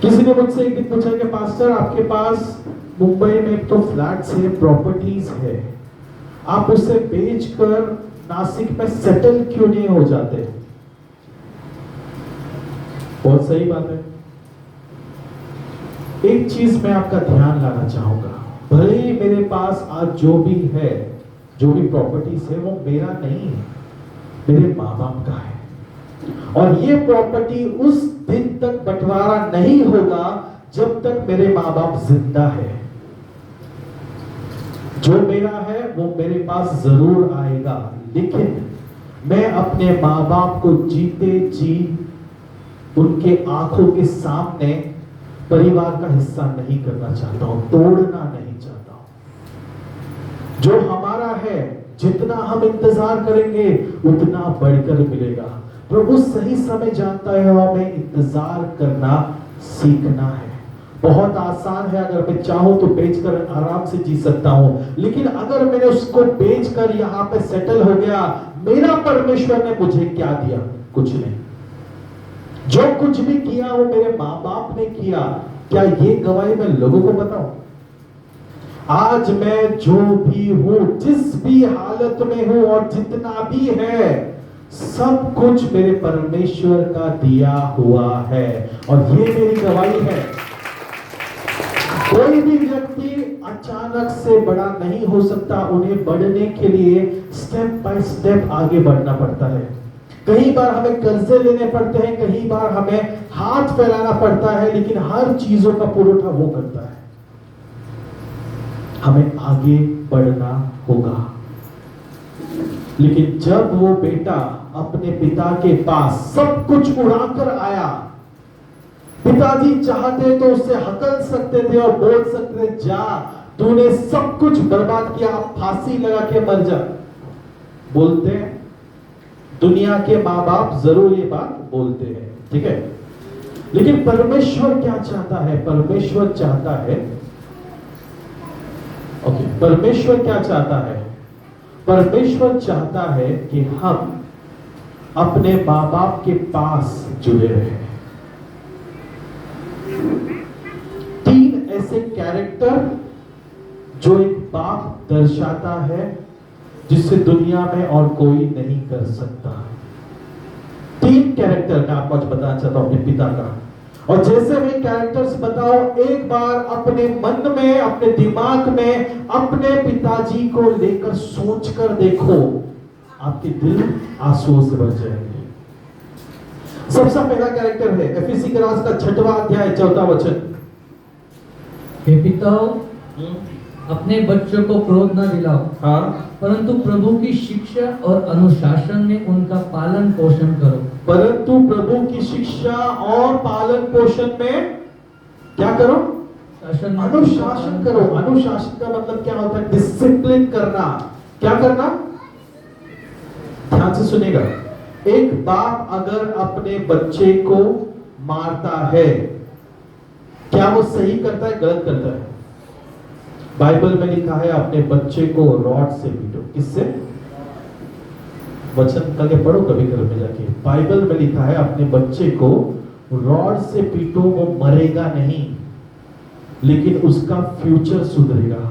किसी ने मुझसे एक दिन पूछा कि पास्टर, आपके पास मुंबई में तो फ्लैट्स है, प्रॉपर्टीज है, आप उसे बेचकर नासिक में सेटल क्यों नहीं हो जाते? बहुत सही बात है। एक चीज मैं आपका ध्यान लाना चाहूंगा, भले ही मेरे पास आज जो भी है, जो भी प्रॉपर्टीज है, वो मेरा नहीं है, मेरे माँ बाप का है। और ये प्रॉपर्टी उस दिन तक बंटवारा नहीं होगा जब तक मेरे माँ बाप जिंदा है। जो मेरा है वो मेरे पास जरूर आएगा, लेकिन मैं अपने माँ बाप को जीते जी उनके आंखों के सामने परिवार का हिस्सा नहीं करना चाहता हूं, तोड़ना नहीं चाहता हूं। जो हमारा है, जितना हम इंतजार करेंगे उतना बढ़कर मिलेगा। प्रभु सही समय जानता है, हमें इंतजार करना सीखना है। बहुत आसान है, अगर मैं चाहूं तो बेचकर आराम से जी सकता हूं, लेकिन अगर मैंने उसको बेचकर यहां पे सेटल हो गया, मेरा परमेश्वर ने मुझे क्या दिया? कुछ नहीं। जो कुछ भी किया वो मेरे माँ बाप ने किया। क्या ये गवाही मैं लोगों को बताऊं? आज मैं जो भी हूं, जिस भी हालत में हूं और जितना भी है, सब कुछ मेरे परमेश्वर का दिया हुआ है, और ये मेरी गवाही है। कोई भी व्यक्ति अचानक से बड़ा नहीं हो सकता, उन्हें बढ़ने के लिए स्टेप बाय स्टेप आगे बढ़ना पड़ता है। कई बार हमें कर्जे लेने पड़ते हैं, कई बार हमें हाथ फैलाना पड़ता है, लेकिन हर चीजों का पुरौठा वो करता है। हमें आगे बढ़ना होगा। लेकिन जब वो बेटा अपने पिता के पास सब कुछ उड़ाकर आया, पिताजी चाहते तो उसे हकल सकते थे और बोल सकते थे, जा, तूने सब कुछ बर्बाद किया, फांसी लगा के मर जा। बोलते हैं, दुनिया के माँ बाप जरूर ये बात बोलते हैं, ठीक है। लेकिन परमेश्वर क्या चाहता है? परमेश्वर चाहता है, परमेश्वर क्या चाहता है? परमेश्वर चाहता है कि हम अपने माँ बाप के पास जुड़े रहें। 3 ऐसे कैरेक्टर जो एक बाप दर्शाता है, जिससे दुनिया में और कोई नहीं कर सकता। 3 कैरेक्टर मैं आपको आज बताना चाहता हूं अपने पिता का। और जैसे मैं कैरेक्टर्स बताओ, एक बार अपने मन में, अपने दिमाग में अपने पिताजी को लेकर सोचकर देखो, आपके दिल आंसुओं से भर जाएंगे। सबसे पहला कैरेक्टर है एफएससी के राज का 6वां अध्याय 4वां वचन। हे पिताओं, अपने बच्चों को क्रोध न दिलाओ, परंतु प्रभु की शिक्षा और अनुशासन में उनका पालन पोषण करो। परंतु प्रभु की शिक्षा और पालन पोषण में क्या करो? अनुशासन करो। अनुशासन का मतलब क्या होता है? डिसिप्लिन करना। क्या करना? ध्यान से सुनेगा। एक बाप अगर अपने बच्चे को मारता है, क्या वो सही करता है, गलत करता है? बाइबल में लिखा है अपने बच्चे को रॉड से पीटो। किससे? वचन करके पढ़ो कभी घर में जाके। बाइबल में लिखा है अपने बच्चे को रॉड से पीटो, वो मरेगा नहीं, लेकिन उसका फ्यूचर सुधरेगा।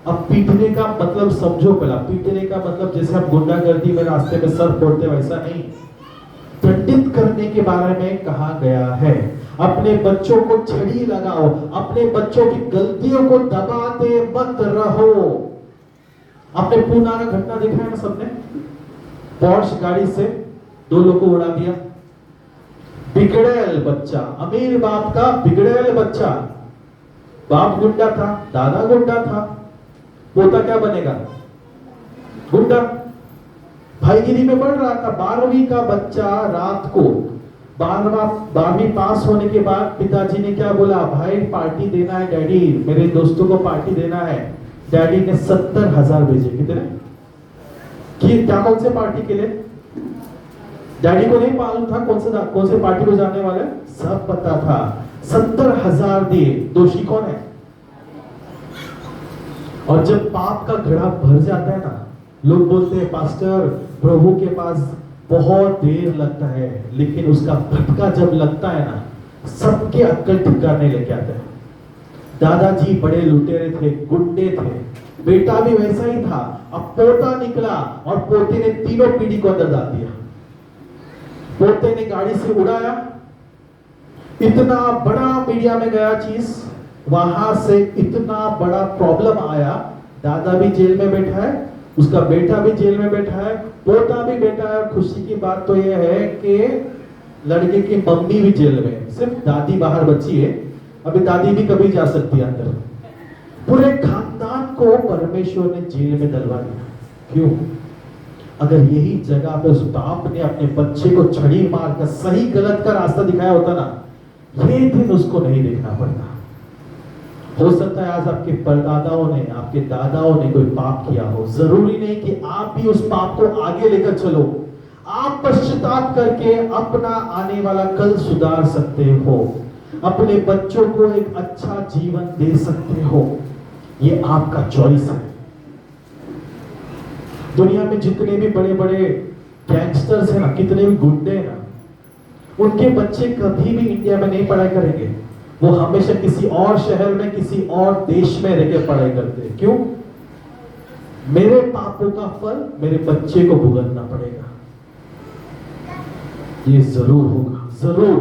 अब पीटने का मतलब समझो पहला। पीटने का मतलब जैसे हम गुंडागर्दी में रास्ते में सर फोड़ते वैसा नहीं, दंडित करने के बारे में कहा गया है। अपने बच्चों को छड़ी लगाओ, अपने बच्चों की गलतियों को दबाते मत रहो। आपने पुराना घटना देखा है ना सबने? पॉर्श गाड़ी से 2 लोगों को उड़ा दिया। बिगड़ेल बच्चा, अमीर बाप का बिगड़ेल बच्चा। बाप गुंडा था, दादा गुंडा था, पोता क्या बनेगा? गुंडा। भाईगिरी में बढ़ रहा था। 12वीं का बच्चा रात को 12वीं पास होने के बाद पिताजी ने क्या बोला, भाई पार्टी देना है डैडी, मेरे दोस्तों को पार्टी देना है। डैडी ने 70,000 भेजे। कितने? कि क्या, कौन से पार्टी के लिए? डैडी को नहीं मालूम था कौन से पार्टी को जाने वाले, सब पता था। 70,000 दिए। दोषी कौन है? और जब पाप का घड़ा भर जाता है ना, लोग बोलते हैं पास्टर प्रभु के पास बहुत देर लगता है, लेकिन उसका फटका जब लगता है ना, सबके अक्कल ठिकाने लेके आता है। दादाजी बड़े लुटेरे थे, गुंडे थे, बेटा भी वैसा ही था। अब पोता निकला और पोते ने तीनों पीढ़ी को अंदर डाल दिया। पोते ने गाड़ी से उड़ाया, इतना बड़ा मीडिया में गया चीज, वहां से इतना बड़ा प्रॉब्लम आया। दादा भी जेल में बैठा है, उसका बेटा भी जेल में बैठा है, पोता भी बैठा है। खुशी की बात तो यह है कि लड़के की मम्मी भी जेल में, सिर्फ दादी बाहर बची है। अभी दादी भी कभी जा सकती है अंदर। पूरे खानदान को परमेश्वर ने जेल में डलवा दिया। क्यों? अगर यही जगह पे उस बाप ने अपने बच्चे को छड़ी मार कर सही गलत का रास्ता दिखाया होता ना, ये दिन उसको नहीं देखना पड़ता। हो सकता है आज आपके परदादाओं ने, आपके दादाओं ने कोई पाप किया हो, जरूरी नहीं कि आप भी उस पाप को आगे लेकर चलो। आप पश्चाताप करके अपना आने वाला कल सुधार सकते हो, अपने बच्चों को एक अच्छा जीवन दे सकते हो। ये आपका चॉइस है। दुनिया में जितने भी बड़े बड़े गैंगस्टर्स हैं ना, कितने भी गुंडे हैं ना, उनके बच्चे कभी भी इंडिया में नहीं पढ़ाई करेंगे। वो हमेशा किसी और शहर में, किसी और देश में रहकर पढ़ाई करते हैं। क्यों? मेरे पापों का फल मेरे बच्चे को भुगतना पड़ेगा, ये जरूर होगा, जरूर।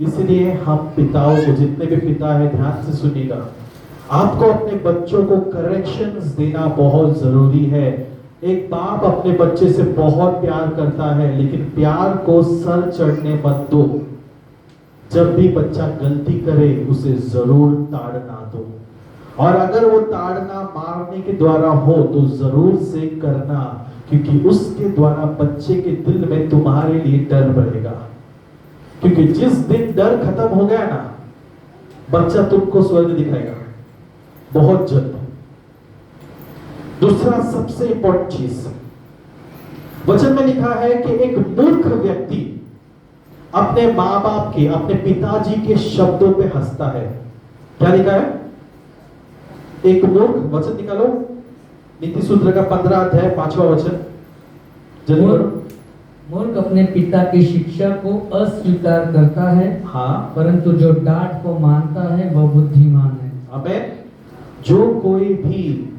इसलिए हम पिताओं को, जितने भी पिता है ध्यान से सुनिएगा, आपको अपने बच्चों को करेक्शंस देना बहुत जरूरी है। एक बाप अपने बच्चे से बहुत प्यार करता है, लेकिन प्यार को सर चढ़ने मत दो। जब भी बच्चा गलती करे उसे जरूर ताड़ना दो, और अगर वो ताड़ना मारने के द्वारा हो तो जरूर से करना, क्योंकि उसके द्वारा बच्चे के दिल में तुम्हारे लिए डर बढ़ेगा। क्योंकि जिस दिन डर खत्म हो गया ना, बच्चा तुमको स्वर्ग दिखाएगा बहुत जल्द। दूसरा सबसे इंपॉर्टेंट चीज, वचन में लिखा है कि एक मूर्ख व्यक्ति अपने माँ बाप के, अपने पिताजी के शब्दों पे हंसता है। क्या लिखा है? एक मूर्ख, वचन निकालो, नीति सूत्र का 15 अध्याय 5वां वचन। जल्दी करो। मूर्ख अपने पिता की शिक्षा को अस्वीकार करता है, हाँ, परंतु जो डांट को मानता है वह बुद्धिमान है। अबे, जो कोई भी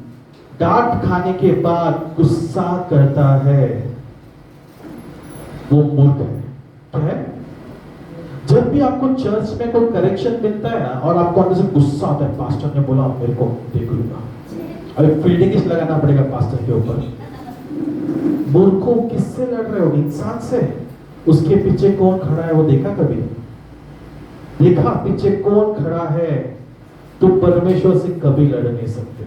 डांट खाने के बाद गुस्सा करता है वो मूर्ख है। क्या है? जब भी आपको चर्च में कोई करेक्शन मिलता है ना, और आपको अंदर से गुस्सा आता है, पास्टर ने बोला मेरे को देख लूंगा, अभी फील्डिंग लगाना पड़ेगा पास्टर के ऊपर। मूर्खों, किससे लड़ रहे हो? इंसान से। उसके पीछे कौन खड़ा है वो देखा कभी? देखा पीछे कौन खड़ा है? तुम परमेश्वर से कभी लड़ नहीं सकते।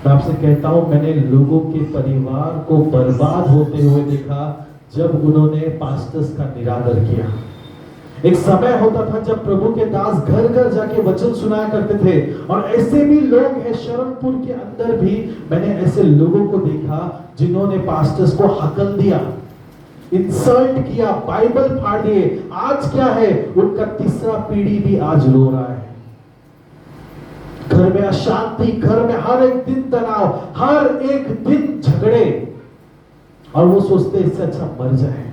मैं आपसे कहता हूं, मैंने लोगों के परिवार को बर्बाद होते हुए देखा जब उन्होंने पास्टर्स का निरादर किया। एक समय होता था जब प्रभु के दास घर घर जाके वचन सुनाया करते थे, और ऐसे भी लोग हैं शरणपुर के अंदर भी, मैंने ऐसे लोगों को देखा जिन्होंने पास्टर्स को हकल दिया, इंसल्ट किया, बाइबल फाड़ दिए। आज क्या है? उनका तीसरा पीढ़ी भी आज रो रहा है। घर में अशांति, घर में हर एक दिन तनाव, हर एक दिन झगड़े, और वो सोचते इससे अच्छा मर जाए।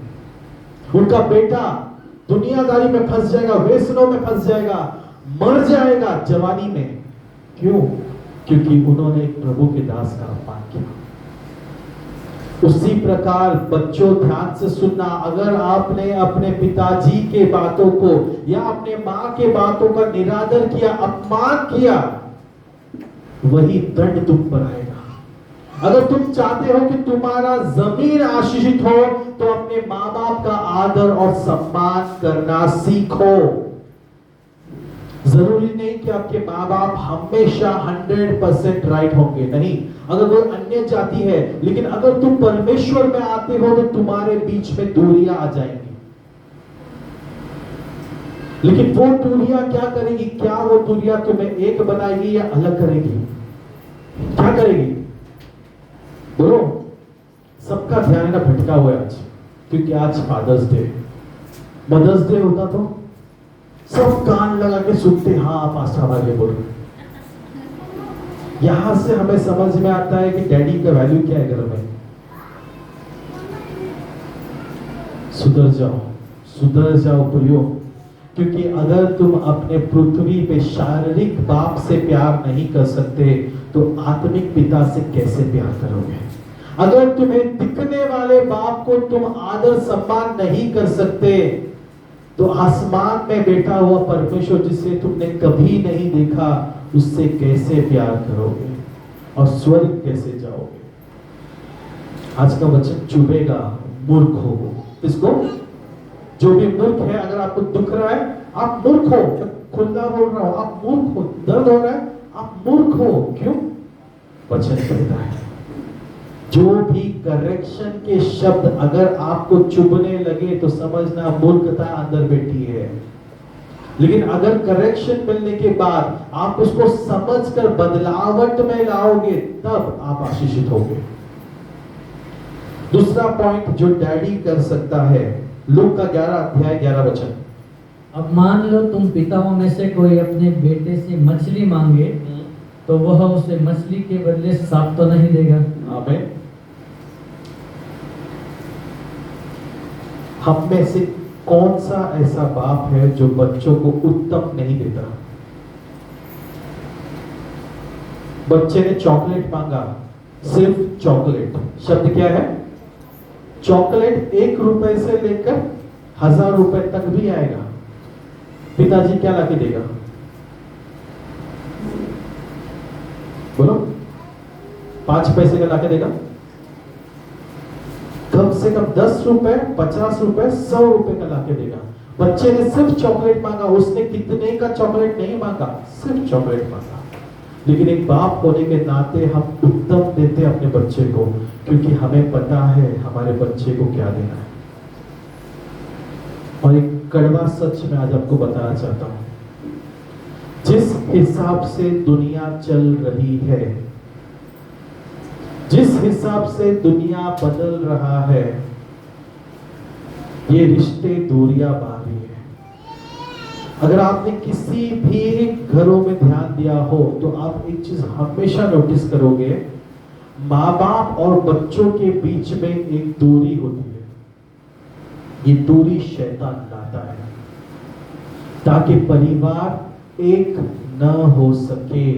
उनका बेटा दुनियादारी में फंस जाएगा, व्यसनों में फंस जाएगा, मर जाएगा जवानी में। क्यों? क्योंकि उन्होंने एक प्रभु के दास का अपमान किया। उसी प्रकार बच्चों, ध्यान से सुनना, अगर आपने अपने पिताजी के बातों को या अपने माँ के बातों का निरादर किया, अपमान किया, वही दंड तुम पर आएगा। अगर तुम चाहते हो कि तुम्हारा जमीन आशीषित हो, तो अपने माँ बाप का आदर और सम्मान करना सीखो। जरूरी नहीं कि आपके माँ बाप हमेशा 100% राइट होंगे, नहीं। अगर कोई अन्य जाति है, लेकिन अगर तुम परमेश्वर में आते हो तो तुम्हारे बीच में दूरियां आ जाएंगी। लेकिन वो दूरियां क्या करेगी? क्या वो दूरियां तुम्हें एक बनाएगी या अलग करेगी? क्या करेगी? बोलो। सबका ध्यान है ना भटका हुआ है आज, क्योंकि आज फादर्स डे। मदर्स डे होता तो सब कान लगा के सुनते, हाँ पास्टर आगे बोल रहे। यहां से हमें समझ में आता है कि डैडी का वैल्यू क्या है घर में। सुधर जाओ प्रियो, क्योंकि अगर तुम अपने पृथ्वी पे शारीरिक बाप से प्यार नहीं कर सकते तो आत्मिक पिता से कैसे प्यार करोगे? अगर तुम्हें दिखने वाले बाप को तुम आदर सम्मान नहीं कर सकते तो आसमान में बैठा हुआ परमेश्वर जिसे तुमने कभी नहीं देखा उससे कैसे प्यार करोगे और स्वर्ग कैसे जाओगे? आज का वचन चुभेगा मूर्ख हो। किसको? जो भी मूर्ख है। अगर आपको दुख रहा है आप मूर्ख हो, खुला बोल रहा हो, आप मूर्ख हो। दर्द हो रहा है आप मूर्ख हो। क्यों? वचन कहता है जो भी करेक्शन के शब्द अगर आपको चुभने लगे तो समझना मूर्खता अंदर बैठी है। लेकिन अगर करेक्शन मिलने के बाद आप उसको समझकर बदलावट में लाओगे तब आप आशीषित होगे। दूसरा पॉइंट जो डैडी कर सकता है, लूका का 11 अध्याय 11 वचन। अब मान लो तुम पिताओं में से कोई अपने बेटे से मछली मांगे तो वह उसे मछली के बदले सांप तो नहीं देगा। आमीन। हम में से कौन सा ऐसा बाप है जो बच्चों को उत्तम नहीं देता? बच्चे ने चॉकलेट मांगा, सिर्फ चॉकलेट। शब्द क्या है? चॉकलेट। 1 रुपए से लेकर 1000 रुपए तक भी आएगा। पिताजी क्या लाके देगा? बोलो। 5 पैसे का लाके देगा? कम से कम 10 रुपए, 50 रुपए, 100 रुपए का लाके देगा। बच्चे ने सिर्फ चॉकलेट मांगा, उसने कितने का चॉकलेट नहीं मांगा, सिर्फ चॉकलेट मांगा। लेकिन एक बाप होने के नाते हम उत्तम देते अपने बच्चे को, क्योंकि हमें पता है हमारे बच्चे को क्या देना है। और एक कड़वा सच मैं आज आपको बताना चाहता हूं। जिस हिसाब से दुनिया चल रही है, जिस हिसाब से दुनिया बदल रहा है, ये रिश्ते दूरियां बांध रही है। अगर आपने किसी भी घरों में ध्यान दिया हो तो आप एक चीज हमेशा नोटिस करोगे, माँ बाप और बच्चों के बीच में एक दूरी होती है। ये दूरी शैतान लाता है ताकि परिवार एक न हो सके।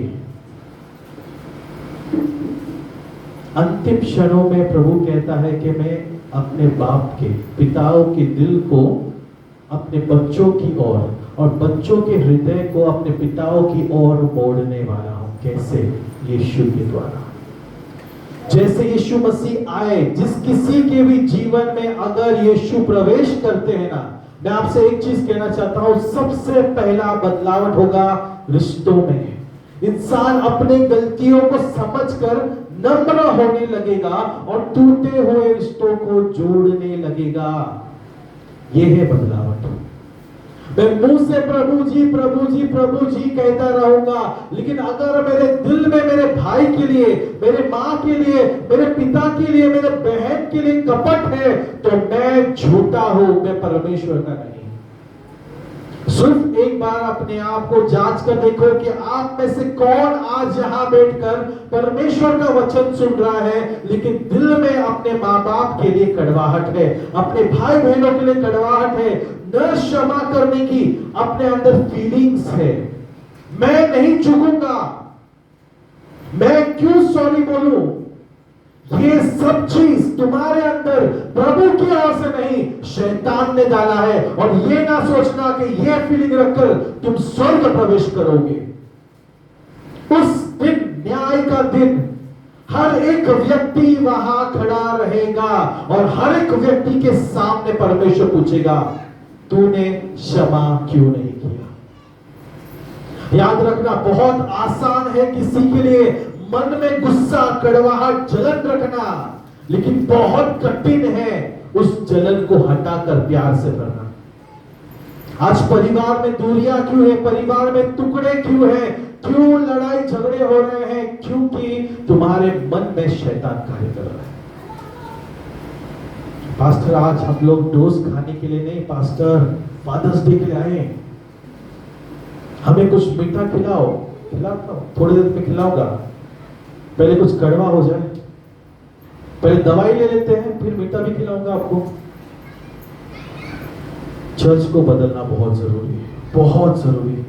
अंतिम क्षणों में प्रभु कहता है कि मैं अपने बाप के, पिताओं के दिल को अपने बच्चों की ओर और बच्चों के हृदय को अपने पिताओं की ओर मोड़ने वाला हूं। कैसे? यीशु के द्वारा। जैसे यीशु मसीह आए, जिस किसी के भी जीवन में अगर यीशु प्रवेश करते हैं ना, मैं आपसे एक चीज कहना चाहता हूं, सबसे पहला बदलावट होगा रिश्तों में। इंसान अपने गलतियों को समझकर नम्र होने लगेगा और टूटे हुए रिश्तों को जोड़ने लगेगा। यह है बदलावट। मैं मुंह से प्रभु जी प्रभु जी प्रभु जी कहता रहूंगा, लेकिन अगर मेरे दिल में मेरे भाई के लिए, मेरे माँ के लिए, मेरे पिता के लिए, मेरे बहन के लिए कपट है तो मैं झूठा हूं, मैं परमेश्वर का नहीं। सिर्फ एक बार अपने आप को जांच कर देखो कि आप में से कौन आज यहां बैठकर परमेश्वर का वचन सुन रहा है, लेकिन दिल में अपने माँ बाप के लिए कड़वाहट है, अपने भाई बहनों के लिए कड़वाहट है, न क्षमा करने की अपने अंदर फीलिंग्स है। मैं नहीं झुकूंगा, मैं क्यों सॉरी बोलूं? ये सब चीज तुम्हारे अंदर प्रभु की ओर से नहीं, शैतान ने डाला है। और ये ना सोचना कि ये फीलिंग रखकर तुम स्वर्ग प्रवेश करोगे। उस दिन, न्याय का दिन, हर एक व्यक्ति वहां खड़ा रहेगा और हर एक व्यक्ति के सामने परमेश्वर पूछेगा, तूने क्षमा क्यों नहीं किया? याद रखना, बहुत आसान है किसी के लिए मन में गुस्सा, कड़वाहट, जलन रखना, लेकिन बहुत कठिन है उस जलन को हटाकर प्यार से भरना। आज परिवार में दूरियां क्यों है? परिवार में टुकड़े क्यों है? क्यों लड़ाई झगड़े हो रहे हैं? क्योंकि तुम्हारे मन में शैतान कार्य कर रहा है। पास्टर, आज हम लोग डोज खाने के लिए नहीं, पास्टर फादर्स डे के लिए आए, हमें कुछ मीठा खिलाओ। खिलाता हूं, थोड़ी देर में खिलाऊंगा, पहले कुछ कड़वा हो जाए, पहले दवाई ले लेते हैं, फिर मीठा भी खिलाऊंगा आपको। चर्च को बदलना बहुत जरूरी है, बहुत जरूरी है।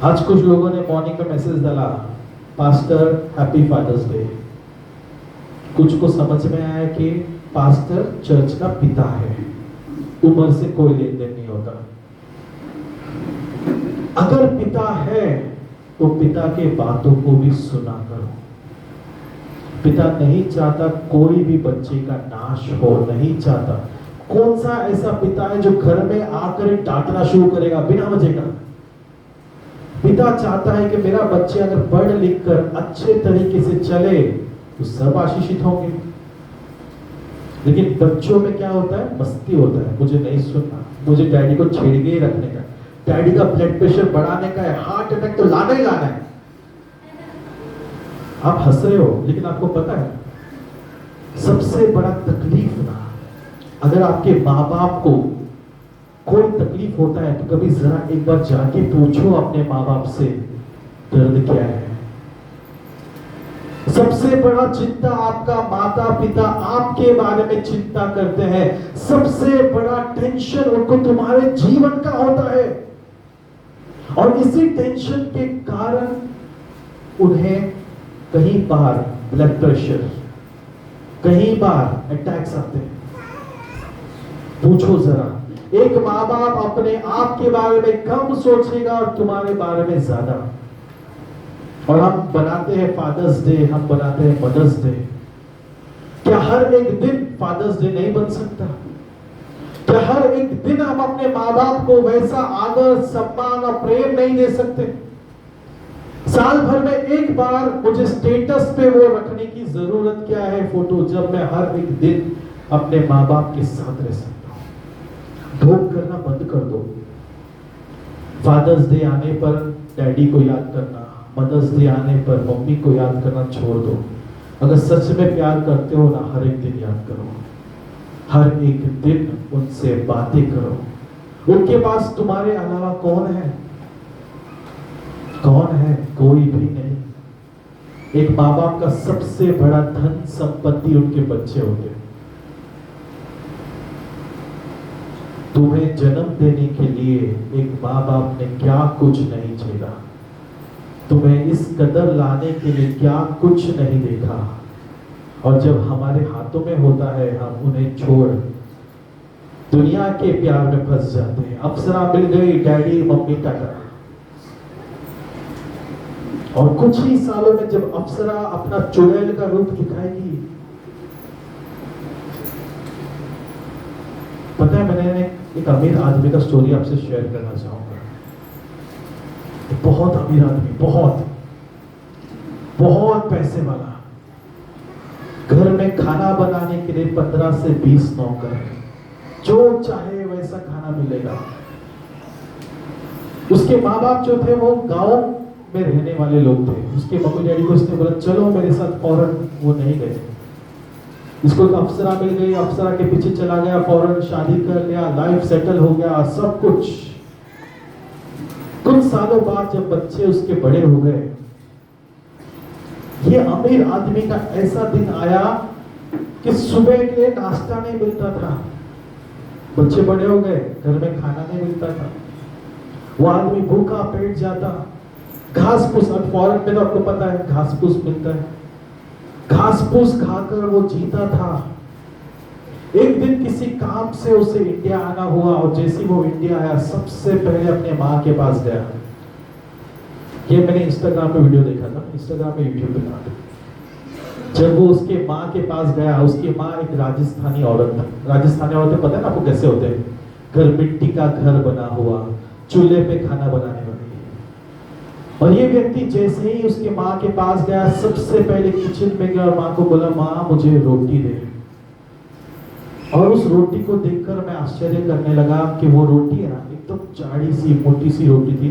आज कुछ लोगों ने मॉर्निंग में मैसेज डाला, पास्टर हैप्पी फादर्स डे। कुछ को समझ में आया कि पास्टर चर्च का पिता है, उम्र से कोई लेन देन नहीं होता। अगर पिता है तो पिता के बातों को भी सुना करो। पिता नहीं चाहता कोई भी बच्चे का नाश हो, नहीं चाहता। कौन सा ऐसा पिता है जो घर में आकर डांटना शुरू करेगा बिना वजह का? पिता चाहता है कि मेरा बच्चे अगर पढ़ लिख कर अच्छे तरीके से चले तो सब आशीषित होंगे। लेकिन बच्चों में क्या होता है? मस्ती होता है, मुझे नहीं सुनना, मुझे डैडी को छेड़ के ही रखने का, डैडी का ब्लड प्रेशर बढ़ाने का है, हार्ट अटैक तो लाना ही लाना है। आप हंस रहे हो, लेकिन आपको पता है सबसे बड़ा तकलीफ ना, अगर आपके माँ बाप को कोई तकलीफ होता है तो कभी जरा एक बार जाके पूछो अपने माँ बाप से, दर्द क्या है। सबसे बड़ा चिंता आपका माता पिता आपके बारे में चिंता करते हैं। सबसे बड़ा टेंशन उनको तुम्हारे जीवन का होता है, और इसी टेंशन के कारण उन्हें कहीं बार ब्लड प्रेशर, कहीं बार अटैक्स आते हैं। पूछो जरा, एक माँ बाप अपने आप के बारे में कम सोचेगा और तुम्हारे बारे में ज्यादा। और हम बनाते हैं फादर्स डे, हम बनाते हैं मदर्स डे। क्या हर एक दिन फादर्स डे नहीं बन सकता? क्या हर एक दिन हम अपने माँ बाप को वैसा आदर, सम्मान और प्रेम नहीं दे सकते? साल भर में एक बार मुझे स्टेटस पे वो रखने की जरूरत क्या है फोटो, जब मैं हर एक दिन अपने माँ बाप के साथ रह सकता हूं। ढोंग करना बंद कर दो। फादर्स डे आने पर डैडी को याद करना, मदर्स डे आने पर मम्मी को याद करना छोड़ दो। अगर सच में प्यार करते हो ना, हर एक दिन याद करो, हर एक दिन उनसे बातें करो। उनके पास तुम्हारे अलावा कौन है? कौन है? कोई भी नहीं। एक माँ बाप का सबसे बड़ा धन संपत्ति उनके बच्चे होते हैं। तुम्हें जन्म देने के लिए एक माँ बाप ने क्या कुछ नहीं झेला, तुम्हें इस कदर लाने के लिए क्या कुछ नहीं देखा, और जब हमारे हाथों में होता है हम उन्हें छोड़ दुनिया के प्यार में फंस जाते हैं। अप्सरा मिल गई, डैडी मम्मी टाटा। और कुछ ही सालों में जब अप्सरा अपना चुड़ैल का रूप दिखाएगी, पता है, मैंने एक अमीर आदमी का स्टोरी आपसे शेयर करना चाहूंगा। एक बहुत अमीर आदमी, बहुत बहुत पैसे वाला, घर में खाना बनाने के लिए 15 से 20 नौकर है, जो चाहे वैसा खाना मिलेगा। उसके माँ बाप जो थे वो गांव में रहने वाले लोग थे। उसके मम्मी डैडी को इसने बोला चलो मेरे साथ फौरन, वो नहीं गए। इसको एक अप्सरा मिल गई, अप्सरा के पीछे चला गया, फौरन शादी कर लिया, लाइफ सेटल हो गया, सब कुछ। कुछ सालों बाद जब बच्चे उसके बड़े हो गए, ये अमीर आदमी का ऐसा दिन आया कि सुबह के लिए नाश्ता नहीं मिलता था। बच्चे बड़े हो गए, घर में खाना नहीं मिलता था, वो आदमी भूखा पेट जाता। घास फूस, अब फॉरेन में तो आपको पता है घास फूस मिलता है, घास फूस खाकर वो जीता था। एक दिन किसी काम से उसे इंडिया आना हुआ, और जैसे वो इंडिया आया सबसे पहले अपने माँ के पास गया। ये मैंने इंस्टाग्राम पे वीडियो देखा था, इंस्टाग्राम पे, यूट्यूब पे था। जब वो उसके माँ के पास गया, उसकी माँ एक राजस्थानी औरत था। राजस्थानी औरतें पता है ना आपको कैसे होते हैं? घर मिट्टी का घर बना हुआ, चूल्हे पे खाना बनाने वाली। और ये व्यक्ति जैसे ही उसके माँ के पास गया, सबसे पहले किचन में गया और माँ को बोला, माँ मुझे रोटी दे। और उस रोटी को देखकर मैं आश्चर्य करने लगा कि वो रोटी है ना, एकदम चाड़ी सी मोटी सी रोटी थी।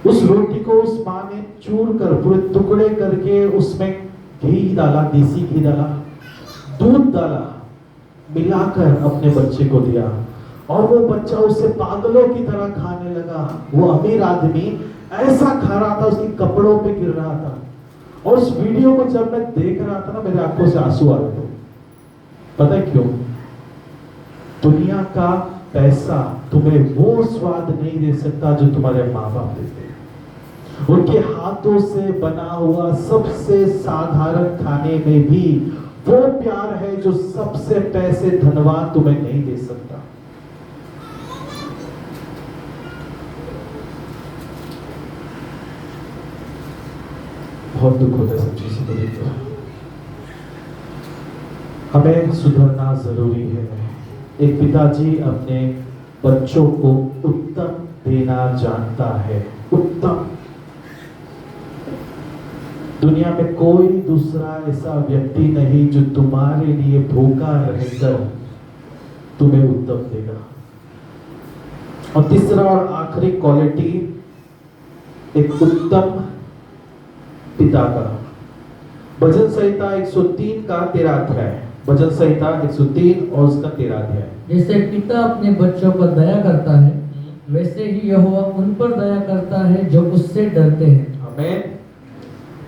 उस रोटी को उस माँ ने चूर कर पूरे टुकड़े करके उसमें घी डाला, देसी घी डाला, दूध डाला, मिलाकर अपने बच्चे को दिया। और वो बच्चा उससे पागलों की तरह खाने लगा। वो अमीर आदमी ऐसा खा रहा था, उसके कपड़ों पे गिर रहा था। और उस वीडियो को जब मैं देख रहा था ना, मेरे आंखों से आंसू आ रहे थे। पता है क्यों? दुनिया का पैसा तुम्हें वो स्वाद नहीं दे सकता जो तुम्हारे माँ बाप देते हैं। उनके हाथों से बना हुआ सबसे साधारण खाने में भी वो प्यार है जो सबसे पैसे धनवान तुम्हें नहीं दे सकता। बहुत दुख होता है सब चीजों को देखकर। हमें सुधरना जरूरी है। एक पिताजी अपने बच्चों को उत्तम देना जानता है। उत्तम। दुनिया में कोई दूसरा ऐसा व्यक्ति नहीं जो तुम्हारे लिए भूखा रहकर तुम्हें उत्तम देगा। और तीसरा और आखिरी क्वालिटी एक उत्तम पिता का। भजन संहिता 103 का 13 अध्याय। भजन संहिता 103 और उसका 13 अध्याय। जैसे पिता अपने बच्चों पर दया करता है, वैसे ही यहोवा उन पर दया करता है जो उससे डरते हैं। आमीन।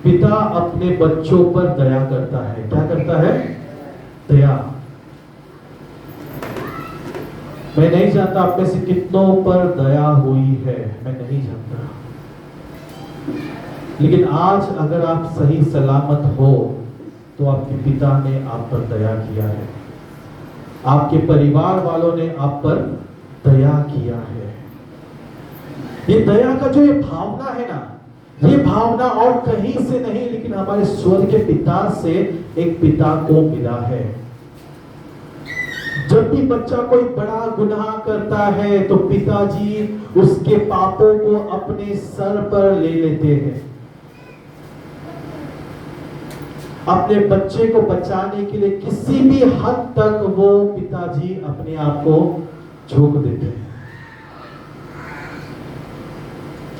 पिता अपने बच्चों पर दया करता है। क्या करता है? दया। मैं नहीं जानता आप में से कितनों पर दया हुई है, मैं नहीं जानता। लेकिन आज अगर आप सही सलामत हो तो आपके पिता ने आप पर दया किया है। आपके परिवार वालों ने आप पर दया किया है। ये दया का जो ये भावना है ना, ये भावना और कहीं से नहीं लेकिन हमारे स्वर्ग के पिता से एक पिता को मिला है। जब भी बच्चा कोई बड़ा गुनाह करता है तो पिताजी उसके पापों को अपने सर पर ले लेते हैं। अपने बच्चे को बचाने के लिए किसी भी हद तक वो पिताजी अपने आप को झोंक देते हैं।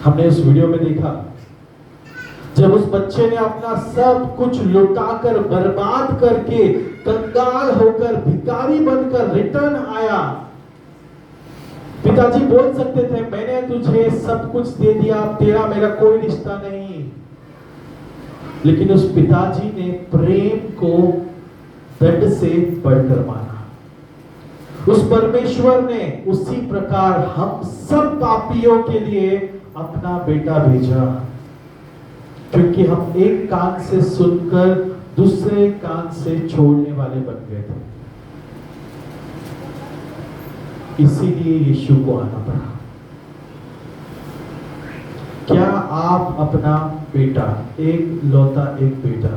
हमने उस वीडियो में देखा जब उस बच्चे ने अपना सब कुछ लुटाकर बर्बाद करके कंगाल होकर भिखारी बनकर रिटर्न आया। पिताजी बोल सकते थे मैंने तुझे सब कुछ दे दिया, तेरा मेरा कोई रिश्ता नहीं। लेकिन उस पिताजी ने प्रेम को दंड से बढ़कर माना। उस परमेश्वर ने उसी प्रकार हम सब पापियों के लिए अपना बेटा भेजा, क्योंकि हम एक कान से सुनकर दूसरे कान से छोड़ने वाले बन गए थे। इसीलिए यीशु को आना पड़ा। क्या आप अपना बेटा, एक बेटा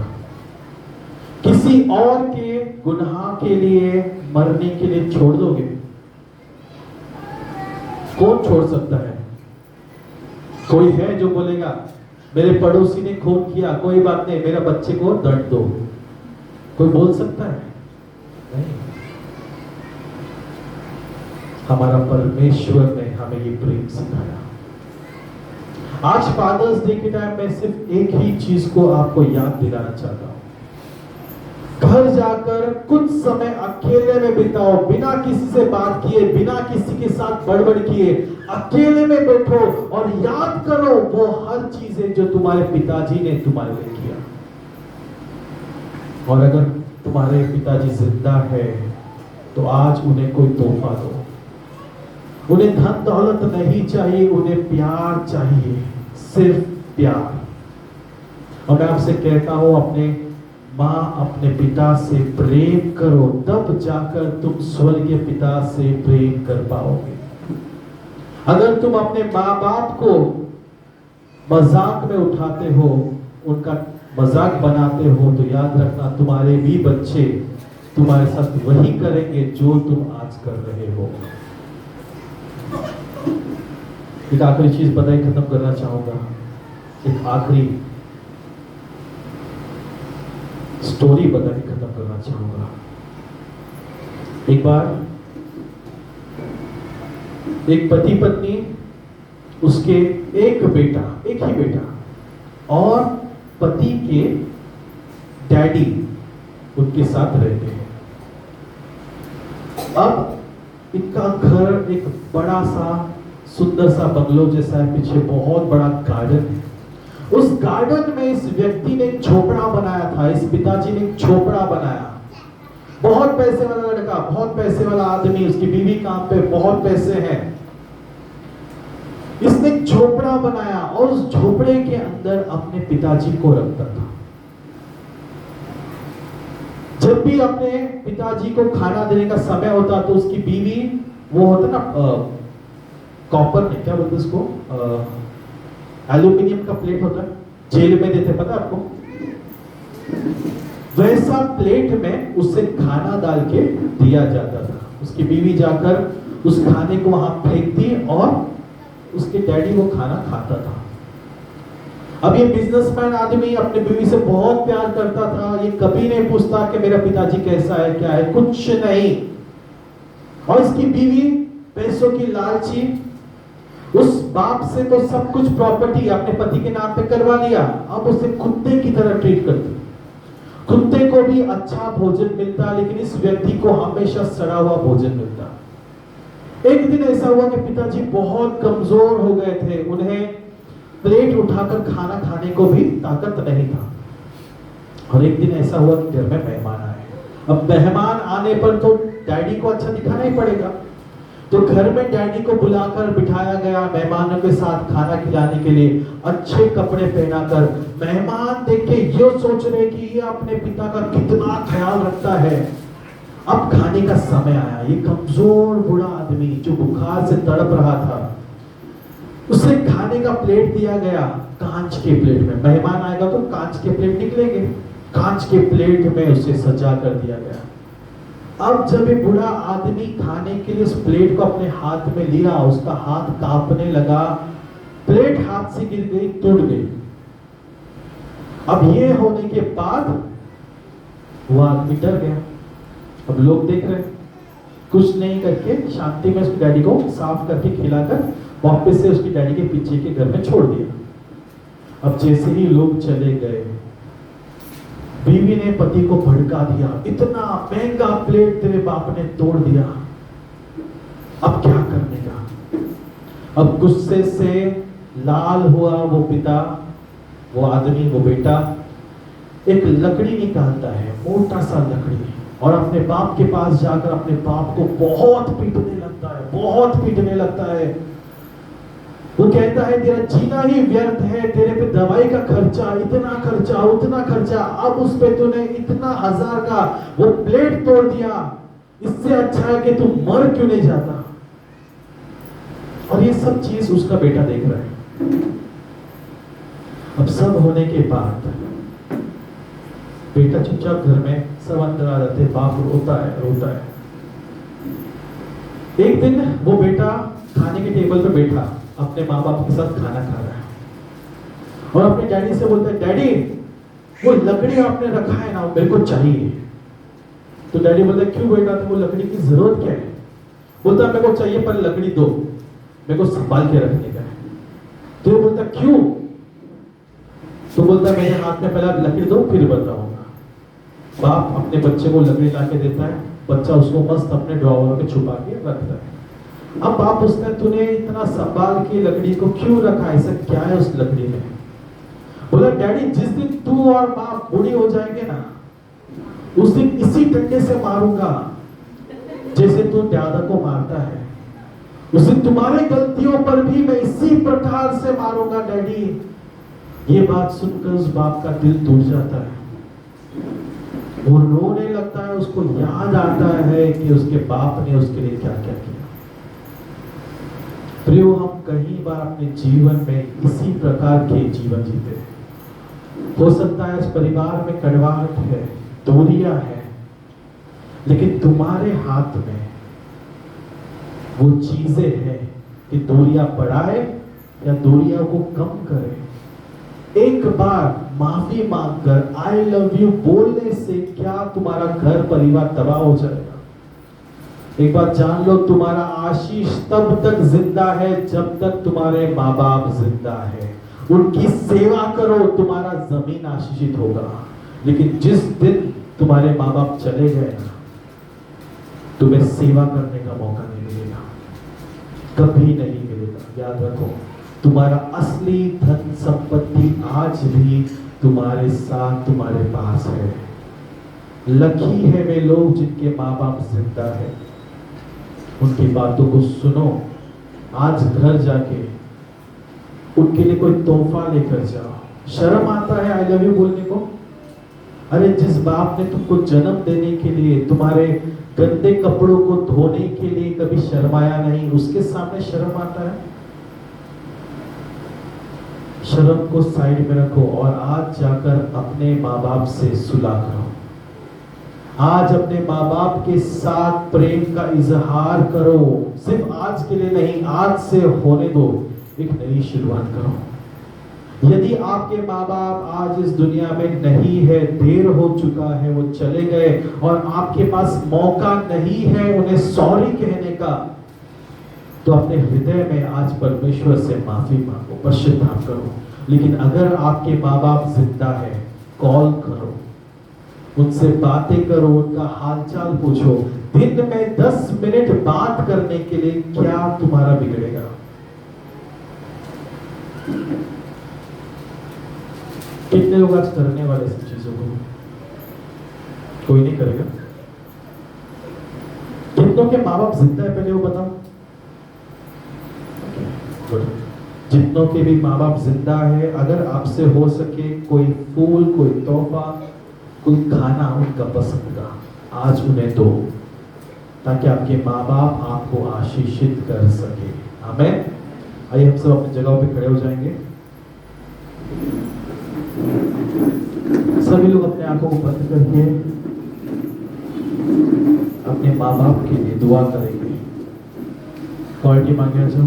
किसी और के गुनाह के लिए मरने के लिए छोड़ दोगे? कौन छोड़ सकता है? कोई है जो बोलेगा मेरे पड़ोसी ने खून किया, कोई बात नहीं, मेरा बच्चे को दंड दो? कोई बोल सकता है? नहीं। हमारा परमेश्वर ने हमें ये प्रेम सिखाया। आज फादर्स डे के टाइम में सिर्फ एक ही चीज को आपको याद दिलाना चाहता हूं। घर जाकर कुछ समय अकेले में बिताओ, बिना किसी से बात किए, बिना किसी के साथ बड़बड़ किए, अकेले में बैठो और याद करो वो हर चीजें जो तुम्हारे पिताजी ने तुम्हारे लिए किया। और अगर तुम्हारे पिताजी जिंदा है तो आज उन्हें कोई तोहफा दो। उन्हें धन दौलत नहीं चाहिए, उन्हें प्यार चाहिए, सिर्फ प्यार। और मैं आपसे कहता हूं अपने माँ अपने पिता से प्रेम करो, तब जाकर तुम स्वर्गीय पिता से प्रेम कर पाओगे। अगर तुम अपने माँ बाप को मजाक में उठाते हो, उनका मजाक बनाते हो, तो याद रखना तुम्हारे भी बच्चे तुम्हारे साथ वही करेंगे जो तुम आज कर रहे हो। एक आखिरी चीज बताई खत्म करना चाहूंगा। एक आखिरी स्टोरी बता के खत्म करना चाहूंगा। एक बार एक पति पत्नी, उसके एक ही बेटा और पति के डैडी उनके साथ रहते हैं। अब इनका घर एक बड़ा सा सुंदर सा बंगलो जैसा है, पीछे बहुत बड़ा गार्डन है। उस गार्डन में इस व्यक्ति ने एक झोपड़ा बनाया था, इस पिताजी ने एक झोपड़ा बनाया। बहुत पैसे वाला लड़का, बहुत पैसे वाला आदमी, उसकी बीवी काम पे, बहुत पैसे हैं। इसने एक झोपड़ा बनाया और उस झोपड़े के अंदर अपने पिताजी को रखता था। जब भी अपने पिताजी को खाना देने का समय होता तो उसकी बीवी, वो होता ना कॉपर में, क्या बोलते उसको, एल्यूमिनियम का प्लेट होता है, जेल में देते, पता आपको, वैसा प्लेट में उससे खाना डाल के दिया जाता था। उसकी बीवी जाकर उस खाने को वहां फेंकती और उसके डैडी वो खाना खाता था। अब ये बिजनेसमैन आदमी अपने बीवी से बहुत प्यार करता था। ये कभी नहीं पूछता कि मेरा पिताजी कैसा है, क्या है, कुछ नहीं। और इसकी बीवी पैसों की लालची, उस बाप से तो सब कुछ प्रॉपर्टी अपने पति के नाम पे करवा लिया, अब उसे कुत्ते की तरह ट्रीट करती। कुत्ते को भी अच्छा भोजन मिलता, लेकिन इस व्यक्ति को हमेशा सड़ा हुआ भोजन मिलता। एक दिन ऐसा हुआ कि पिताजी बहुत कमजोर हो गए थे, उन्हें प्लेट उठाकर खाना खाने को भी ताकत नहीं था। और एक दिन ऐसा हुआ कि घर में मेहमान आए। अब मेहमान आने पर तो डैडी को अच्छा दिखाना ही पड़ेगा, तो घर में डैडी को बुलाकर बिठाया गया मेहमानों के साथ खाना खिलाने के लिए। अच्छे कपड़े पहनाकर मेहमान देख के ये सोच रहे कि ये अपने पिता का कितना ख्याल रखता है। अब खाने का समय आया। ये कमजोर बूढ़ा आदमी जो बुखार से तड़प रहा था, उसे खाने का प्लेट दिया गया, कांच के प्लेट में। मेहमान आएगा तो कांच के प्लेट निकलेंगे, कांच के प्लेट में उसे सजा कर दिया गया। अब जब ये बूढ़ा आदमी खाने के लिए उस प्लेट को अपने हाथ में लिया, उसका हाथ कांपने लगा, प्लेट हाथ से गिर गई, टूट गई। अब ये होने के बाद वो आदमी डर गया। अब लोग देख रहे, कुछ नहीं करके शांति में उसके डैडी को साफ करके खिलाकर वापस से उसकी डैडी के पीछे के घर में छोड़ दिया। अब जैसे ही लोग चले गए, बीवी ने पति को भड़का दिया, इतना महंगा प्लेट तेरे बाप ने तोड़ दिया, अब क्या करने का। अब गुस्से से लाल हुआ वो पिता, वो आदमी, वो बेटा एक लकड़ी निकालता है, मोटा सा लकड़ी, और अपने बाप के पास जाकर अपने बाप को बहुत पीटने लगता है, बहुत पीटने लगता है। वो कहता है तेरा जीना ही व्यर्थ है, तेरे पे दवाई का खर्चा, इतना खर्चा, उतना खर्चा, अब उस पे तूने इतना 1000 का वो प्लेट तोड़ दिया, इससे अच्छा है कि तू मर क्यों नहीं जाता। और ये सब चीज उसका बेटा देख रहा है। अब सब होने के बाद बेटा चुपचाप घर में, सब अंदर आ जाते, बाप रोता है। एक दिन वो बेटा खाने के टेबल पे बैठा, अपने माँ बाप के साथ खाना खा रहा है, और अपने डैडी से बोलता है, डैडी वो लकड़ी आपने रखा है ना, मेरे को चाहिए। तो डैडी बोलता है, क्यों बेटा, तो वो लकड़ी की जरूरत क्या है। बोलता है, मेरे को चाहिए पर लकड़ी दो, मेरे को संभाल के रखने का है। तो वो बोलता क्यों। तो बोलता है, मेरे हाथ में पहले लकड़ी दो फिर बताऊंगा। बाप अपने बच्चे को लकड़ी ला के देता है, बच्चा उसको मस्त अपने ड्रॉवर में छुपा के रखता है। अब बाप पूछता है, तूने इतना संभाल के लकड़ी को क्यों रखा, ऐसा क्या है उस लकड़ी में। बोला, डैडी जिस दिन तू और बाप बूढ़े हो जाएंगे ना, उस दिन इसी डंडे से मारूंगा जैसे तू दादा को मारता है। उस दिन तुम्हारे गलतियों पर भी मैं इसी प्रकार से मारूंगा डैडी। ये बात सुनकर उस बाप का दिल टूट जाता है, वो रोने लगता है। उसको याद आता है कि उसके बाप ने उसके लिए क्या क्या किया। प्रियो, हम कई बार अपने जीवन में इसी प्रकार के जीवन जीते हैं। हो सकता है इस परिवार में कड़वाहट है, दूरियां है, लेकिन तुम्हारे हाथ में वो चीजें हैं कि दूरियां बढ़ाए या दूरियों को कम करें। एक बार माफी मांगकर आई लव यू बोलने से क्या तुम्हारा घर परिवार तबाह हो जाएगा? एक बात जान लो, तुम्हारा आशीष तब तक जिंदा है जब तक तुम्हारे माँ बाप जिंदा है। उनकी सेवा करो, तुम्हारा जमीन आशीषित होगा। लेकिन जिस दिन तुम्हारे माँ बाप चले गए ना, तुम्हें सेवा करने का मौका नहीं मिलेगा, कभी नहीं मिलेगा। याद रखो, तुम्हारा असली धन संपत्ति आज भी तुम्हारे साथ, तुम्हारे पास है। लकी है वे लोग जिनके माँ बाप जिंदा है। उनकी बातों को सुनो। आज घर जाके उनके लिए कोई तोहफा लेकर जाओ। शर्म आता है आई लव यू बोलने को? अरे जिस बाप ने तुमको जन्म देने के लिए, तुम्हारे गंदे कपड़ों को धोने के लिए कभी शर्माया नहीं, उसके सामने शर्म आता है? शर्म को साइड में रखो और आज जाकर अपने माँ बाप से सुलह करो। आज अपने माँ बाप के साथ प्रेम का इजहार करो। सिर्फ आज के लिए नहीं, आज से होने दो, एक नई शुरुआत करो। यदि आपके माँ बाप आज इस दुनिया में नहीं है, देर हो चुका है, वो चले गए और आपके पास मौका नहीं है उन्हें सॉरी कहने का, तो अपने हृदय में आज परमेश्वर से माफी मांगो, पश्चाताप करो। लेकिन अगर आपके माँ बाप जिंदा है, कॉल करो, उनसे बातें करो, उनका हालचाल पूछो। दिन में 10 मिनट बात करने के लिए क्या तुम्हारा बिगड़ेगा? कितने लोग आज करने वाले इस चीजों को? कोई नहीं करेगा। कितनों के माँ बाप जिंदा है पहले वो बताओ। जितनों के भी माँ बाप जिंदा है, अगर आपसे हो सके कोई फूल, कोई तोहफा, कोई खाना उनका पसंद का आज उन्हें दो, ताकि आपके माँ बाप आपको आशीषित कर सके। आमीन। आइए हम सब अपनी जगहों पे खड़े हो जाएंगे। सभी लोग अपने आंखों को बंद करके अपने माँ बाप के लिए दुआ करेंगे। क्वालिटी मांगे जो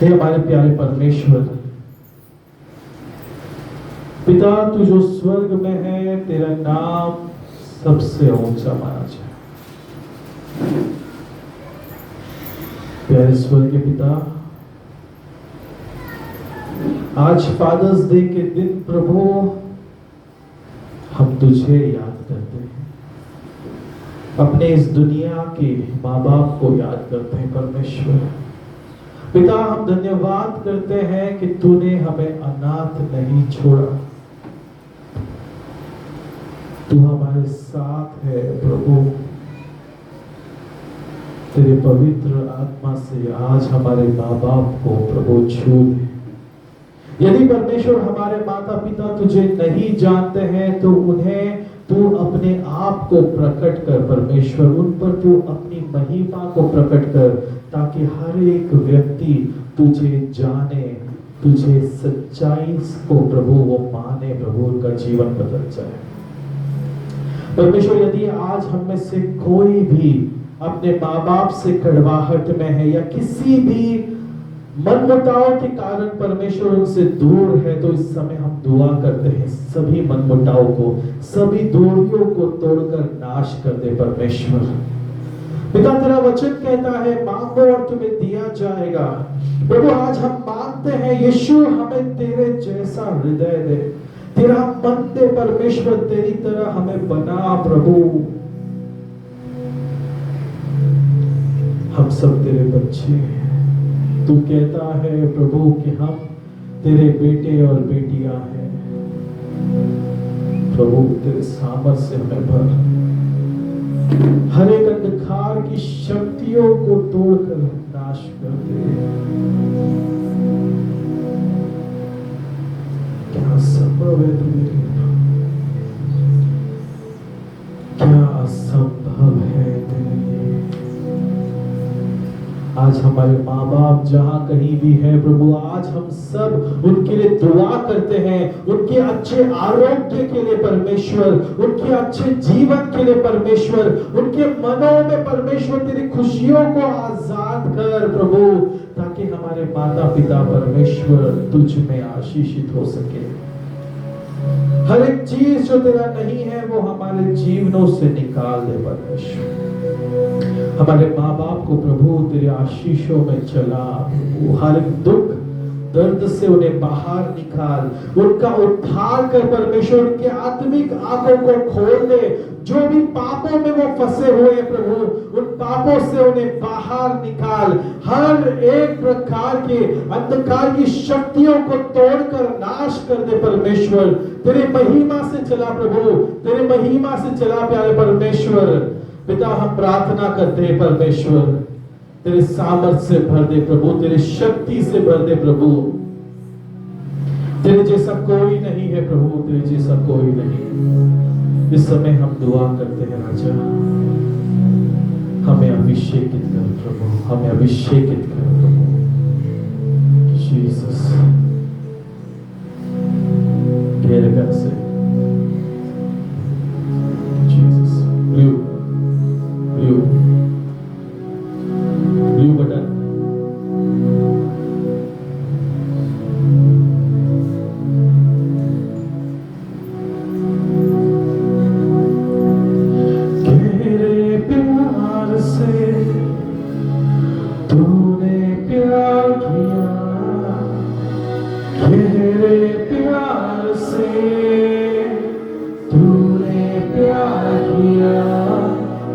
हे हमारे प्यारे परमेश्वर, पिता तू जो स्वर्ग में है, तेरा नाम सबसे ऊंचा माना जाए। प्यारे स्वर्ग के पिता, आज फादर्स डे के दिन प्रभु हम तुझे याद करते हैं, अपने इस दुनिया के माँ बाप को याद करते हैं। परमेश्वर पिता, हम धन्यवाद करते हैं कि तूने हमें अनाथ नहीं छोड़ा, तू हमारे साथ है। प्रभु तेरे पवित्र आत्मा से आज हमारे माँ बाप को प्रभु छू दे। यदि परमेश्वर हमारे माता पिता तुझे नहीं जानते हैं तो उन्हें तू अपने आप को प्रकट कर परमेश्वर, उन पर तू अपनी महिमा को प्रकट कर, ताकि हर एक व्यक्ति तुझे जाने, तुझे सच्चाई को प्रभु वो माने, प्रभु उनका जीवन बदल जाए। परमेश्वर यदि आज हम में से कोई भी अपने माँ बाप से कड़वाहट में है या किसी भी मनमुटाव के कारण परमेश्वर उनसे दूर है, तो इस समय हम दुआ करते हैं सभी मनमुटाव को, सभी दूरियों को तोड़कर नाश कर दे परमेश्वर। पिता तेरा वचन कहता है मांगो और तुम्हें दिया जाएगा। प्रभु आज हम मांगते हैं यीशु हमें तेरे जैसा हृदय दे, तेरा मन दे परमेश्वर, तेरी तरह हमें बना प्रभु। हम सब तेरे बच्चे हैं। तू कहता है प्रभु कि हम तेरे बेटे और बेटियां हैं। प्रभु तेरे सामर्थ से हमें भर, हर एक अंधकार की शक्तियों को तोड़कर नाश कर दे। क्या संभव है तेरे लिए? क्या असंभव है तेरे लिए? आज आज हमारे माँ बाप जहाँ कहीं भी है प्रभु, आज हम सब उनके लिए दुआ करते हैं, उनके अच्छे आरोग्य के लिए परमेश्वर, उनके अच्छे जीवन के लिए परमेश्वर, उनके मनों में परमेश्वर तेरी खुशियों को आजाद कर प्रभु, ताकि हमारे माता पिता परमेश्वर तुझ में आशीषित हो सके। हर एक चीज जो तेरा नहीं है वो हमारे जीवनों से निकाल दे परमेश्वर। हमारे माँ बाप को प्रभु तेरे आशीषों में चला, हर एक दुख दर्द से उन्हें बाहर निकाल, उनका उद्धार कर परमेश्वर, उनके आत्मिक आंखों को खोल दे। जो भी पापों में वो फंसे हुए प्रभु, उन पापों से उन्हें बाहर निकाल। हर एक प्रकार के अंधकार की शक्तियों को तोड़कर नाश कर दे परमेश्वर। तेरे महिमा से चला प्रभु, तेरे महिमा से चला प्यारे परमेश्वर। पिता हम प्रार्थना करते हैं परमेश्वर, तेरे सामर्थ्य से भर दे प्रभु, तेरे शक्ति से भर दे प्रभु। तेरे जैसा कोई नहीं है प्रभु, तेरे जैसा कोई नहीं। इस समय हम दुआ करते हैं राजा, हमें अभिषेकित कर प्रभु, हमें अभिषेकित कर प्रभु। जीसस गहरे गल से जीसस ब्लू बटन। गहरे प्यार से तूने प्यार किया, गहरे प्यार से तूने प्यार किया,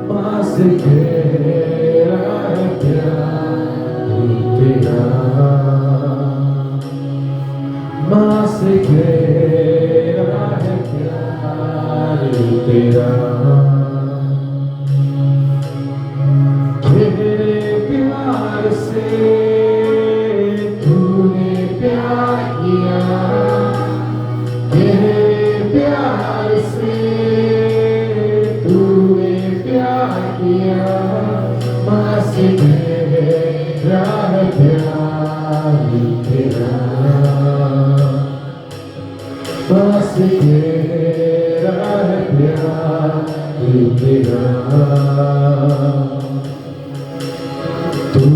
पास गहरा है प्यार तेरा, माँ से गहरा है प्यार तेरा। गहरे प्यार से तूने प्यार किया, गहरे प्यार से तूने प्यार किया, माँ से गहरा है प्यार तेरा, माँ से गहरा है प्यार तेरा। तू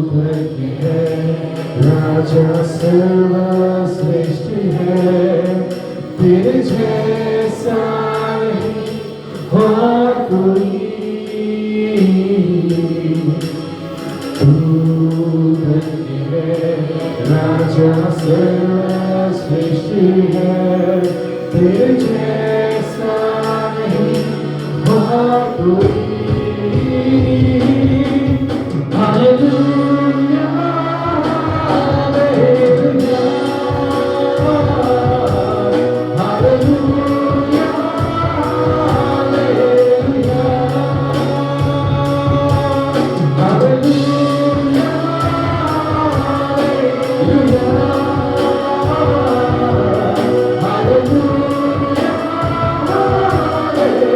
धरती है राजा सर्वश्रेष्ठ है, तेरे जैसा नहीं और कोई। तू धरती है राजा सर्वश्रेष्ठ है, तेरे जैसा नहीं और कोई। Hallelujah hallelujah hallelujah hallelujah hallelujah hallelujah hallelujah.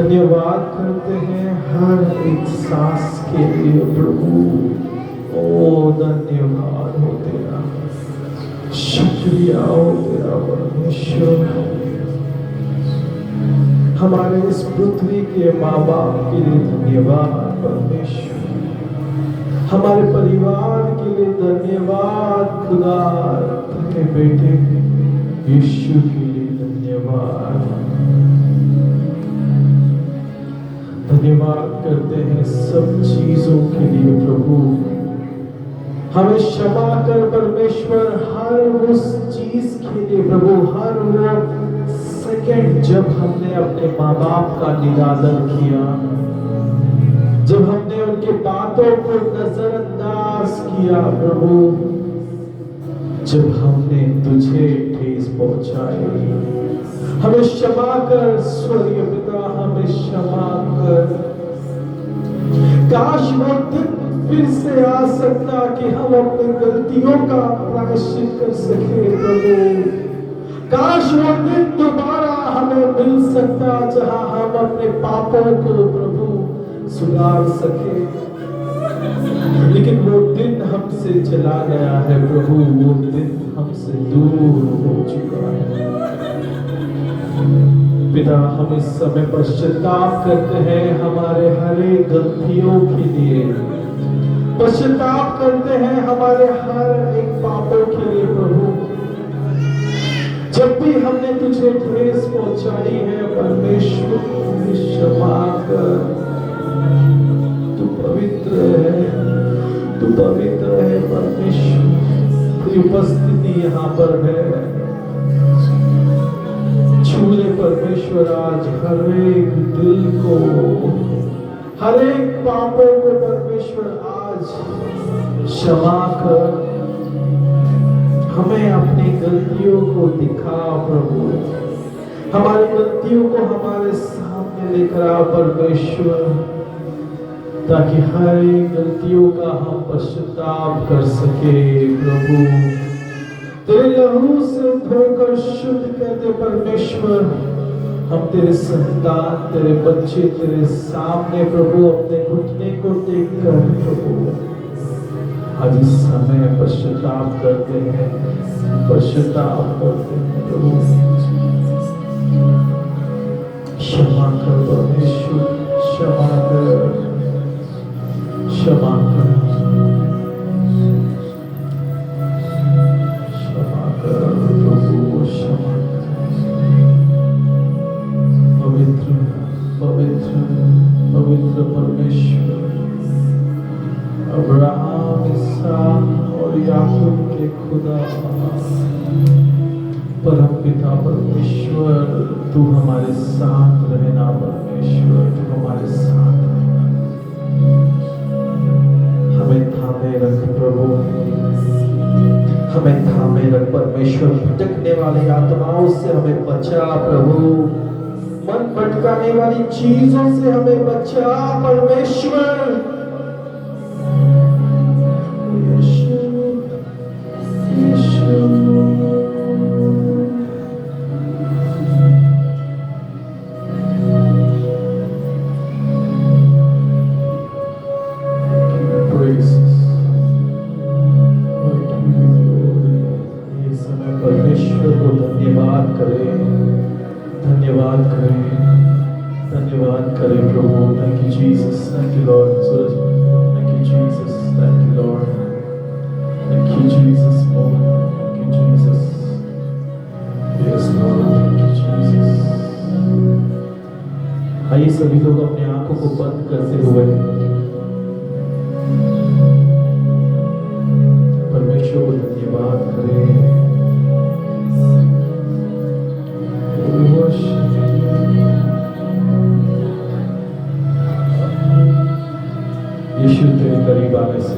धन्यवाद करते हैं हर एक सांस के लिए प्रभु। ओ धन्यवाद हो तेरा, शुक्रिया हो तेरा परमेश्वर। हमारे इस पृथ्वी के माँ बाप के लिए धन्यवाद परमेश्वर। हमारे परिवार के लिए धन्यवाद खुदा। तेरे बेटे यीशु के लिए धन्यवाद। धन्यवाद करते हैं सब चीजों के लिए प्रभु। हमें क्षमा कर परमेश्वर हर उस चीज के लिए प्रभु, हर वो सेकंड जब हमने अपने माँ बाप का निरादर किया, जब हमने उनकी बातों को नजरअंदाज किया प्रभु, जब हमने तुझे ठेस पहुंचाई। हमें क्षमा कर स्वर्गीय पिता, हमें क्षमा कर। काश वो दिन फिर से आ सकता कि हम अपनी गलतियों का प्रायश्चित कर सके प्रभु। काश वो दिन दोबारा हमें मिल सकता जहां हम अपने पापों को प्रभु सुधार सके, लेकिन वो दिन हमसे चला गया है प्रभु। वो दिन हमसे दूर हो चुका है। पिता, हम इस समय पश्चाताप करते हैं हमारे हर एक गलतियों के लिए। पश्चाताप करते हैं हमारे हर एक पापों के लिए प्रभु। जब भी हमने तुझे ठेस पहुंचाई है परमेश्वर, क्षमा कर। तू पवित्र है, तू पवित्र है परमेश्वर। तेरी उपस्थिति यहाँ पर है। छू ले परमेश्वर आज हर एक दिल को, हर एक पापों को परमेश्वर आज क्षमा कर। हमें अपनी गलतियों को दिखा प्रभु। हमारी गलतियों को हमारे सामने लेकर आ परमेश्वर, ताकि हर एक गलतियों का हम पश्चाताप कर सके प्रभु। तेरे लहू से धोकर शुद्ध कर दे परमेश्वर। हम तेरे संतान, तेरे बच्चे तेरे सामने प्रभु अपने घुटने को टेक कर प्रभु आज इस समय पश्चाताप करते हैं, पश्चाताप करते हैं प्रभु। क्षमा कर परमेश्वर, क्षमा कर, क्षमा कर, क्षमा कर प्रभु, क्षमा कर। पवित्र पवित्र पवित्र परमेश्वर, अब्राहम, इसहाक और याकूब के खुदा, परमपिता परमेश्वर, तू हमारे साथ रहना परमेश्वर, तू हमारे साथ रहना। हमें थामे रख प्रभु, हमें थामे रख परमेश्वर। भटकने वाली आत्माओं से हमें बचा प्रभु। मन भटकाने वाली चीजों से हमें बचा परमेश्वर। आइए सभी लोग अपने आंखों को बंद करते हुए परमेश्वर को धन्यवाद करें। यीशु तेरे करीब आने से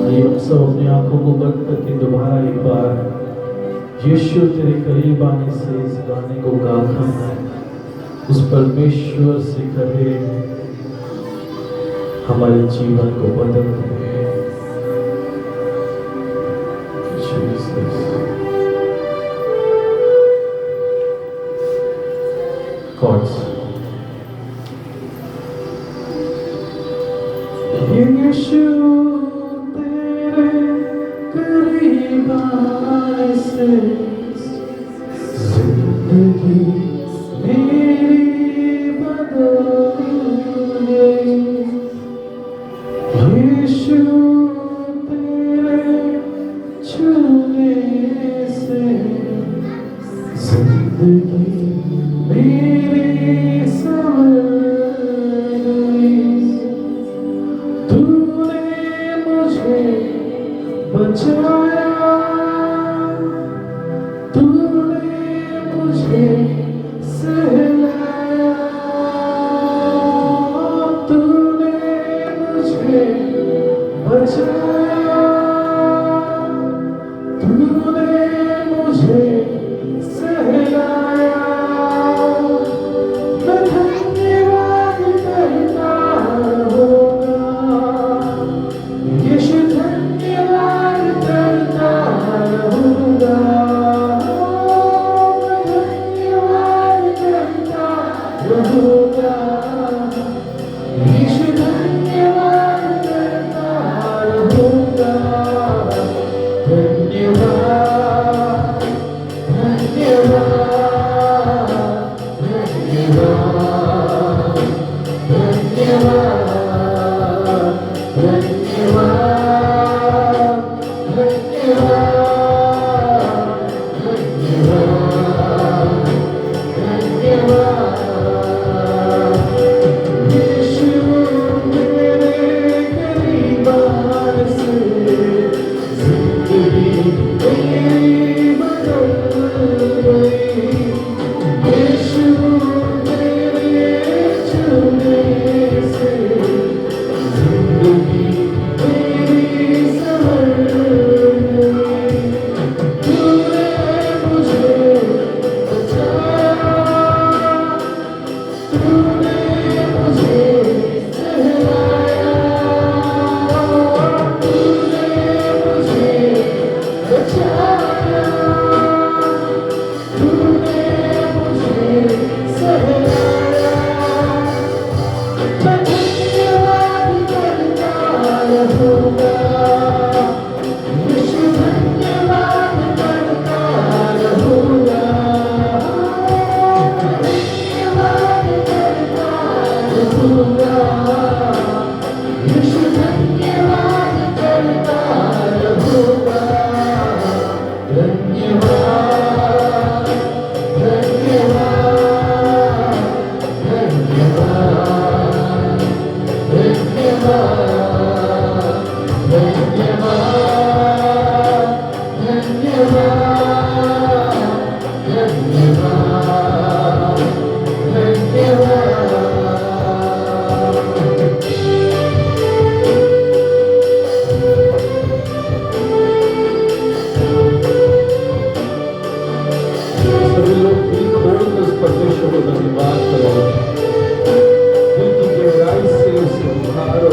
आइए हम सब अपने आंखों को बंद करके दोबारा एक बार यीशु तेरे करीब आने से इस गाने को गाकर उस परमेश्वर से कहे हमारे जीवन को बदल दे। सभी लोग दिल खोलकर उस परमेश्वर को धन्यवाद करो, दिल की गहराई से उसे पुकारो।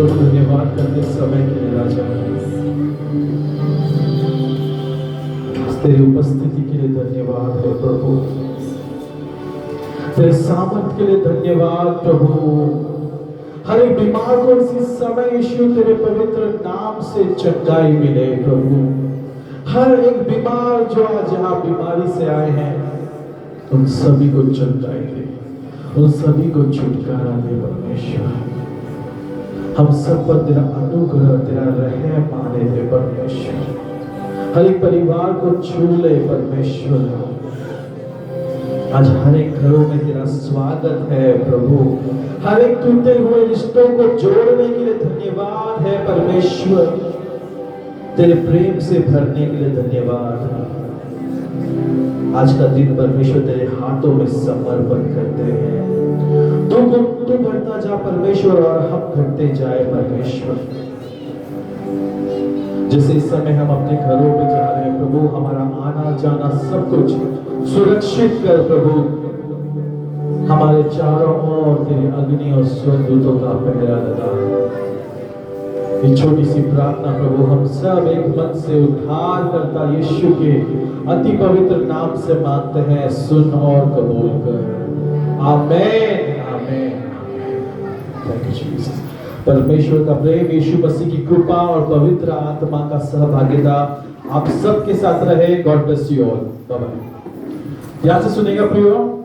धन्यवाद करते समय के लिए राजा, तेरी उपस्थिति के लिए धन्यवाद है प्रभु, तेरे सामर्थ के लिए धन्यवाद प्रभु। हर एक बीमार को इसी समय यीशु तेरे पवित्र नाम से चंगाई मिले प्रभु। हर एक बीमार जो आज यहाँ बीमारी से आए हैं, उन सभी को चंगाई दे, उन सभी को छुटकारा दे परमेश्वर। हम सब पर तेरा अनुग्रह, तेरा रहम आने दे परमेश्वर। हर एक परिवार को छू ले परमेश्वर। आज हर एक घरों में तेरा स्वागत है प्रभु। हर एक टूटे हुए रिश्तों को जोड़ने के लिए धन्यवाद है परमेश्वर। तेरे प्रेम से भरने के लिए धन्यवाद। आज का दिन परमेश्वर तेरे हाथों में समर्पण करते हैं। तू भरता जा परमेश्वर और हम घटते जाए परमेश्वर। जैसे इस समय हम अपने घरों में जा रहे हैं प्रभु, हमारा आना जाना सब कुछ सुरक्षित कर प्रभु। हमारे चारों ओर तेरी अग्नि और स्वर्गदूतों का पहरा लगा। ये छोटी सी प्रार्थना प्रभु हम सब एक मन से उद्धार करता यीशु के अति पवित्र नाम से मांगते हैं, सुन और कबूल कर। Amen amen. Thank you Jesus. परमेश्वर का प्रेम, यीशु मसीह की कृपा और पवित्र आत्मा का सहभागिता आप सबके साथ रहे। God bless you all. Bye bye. ध्यान से सुनेगा प्रियो।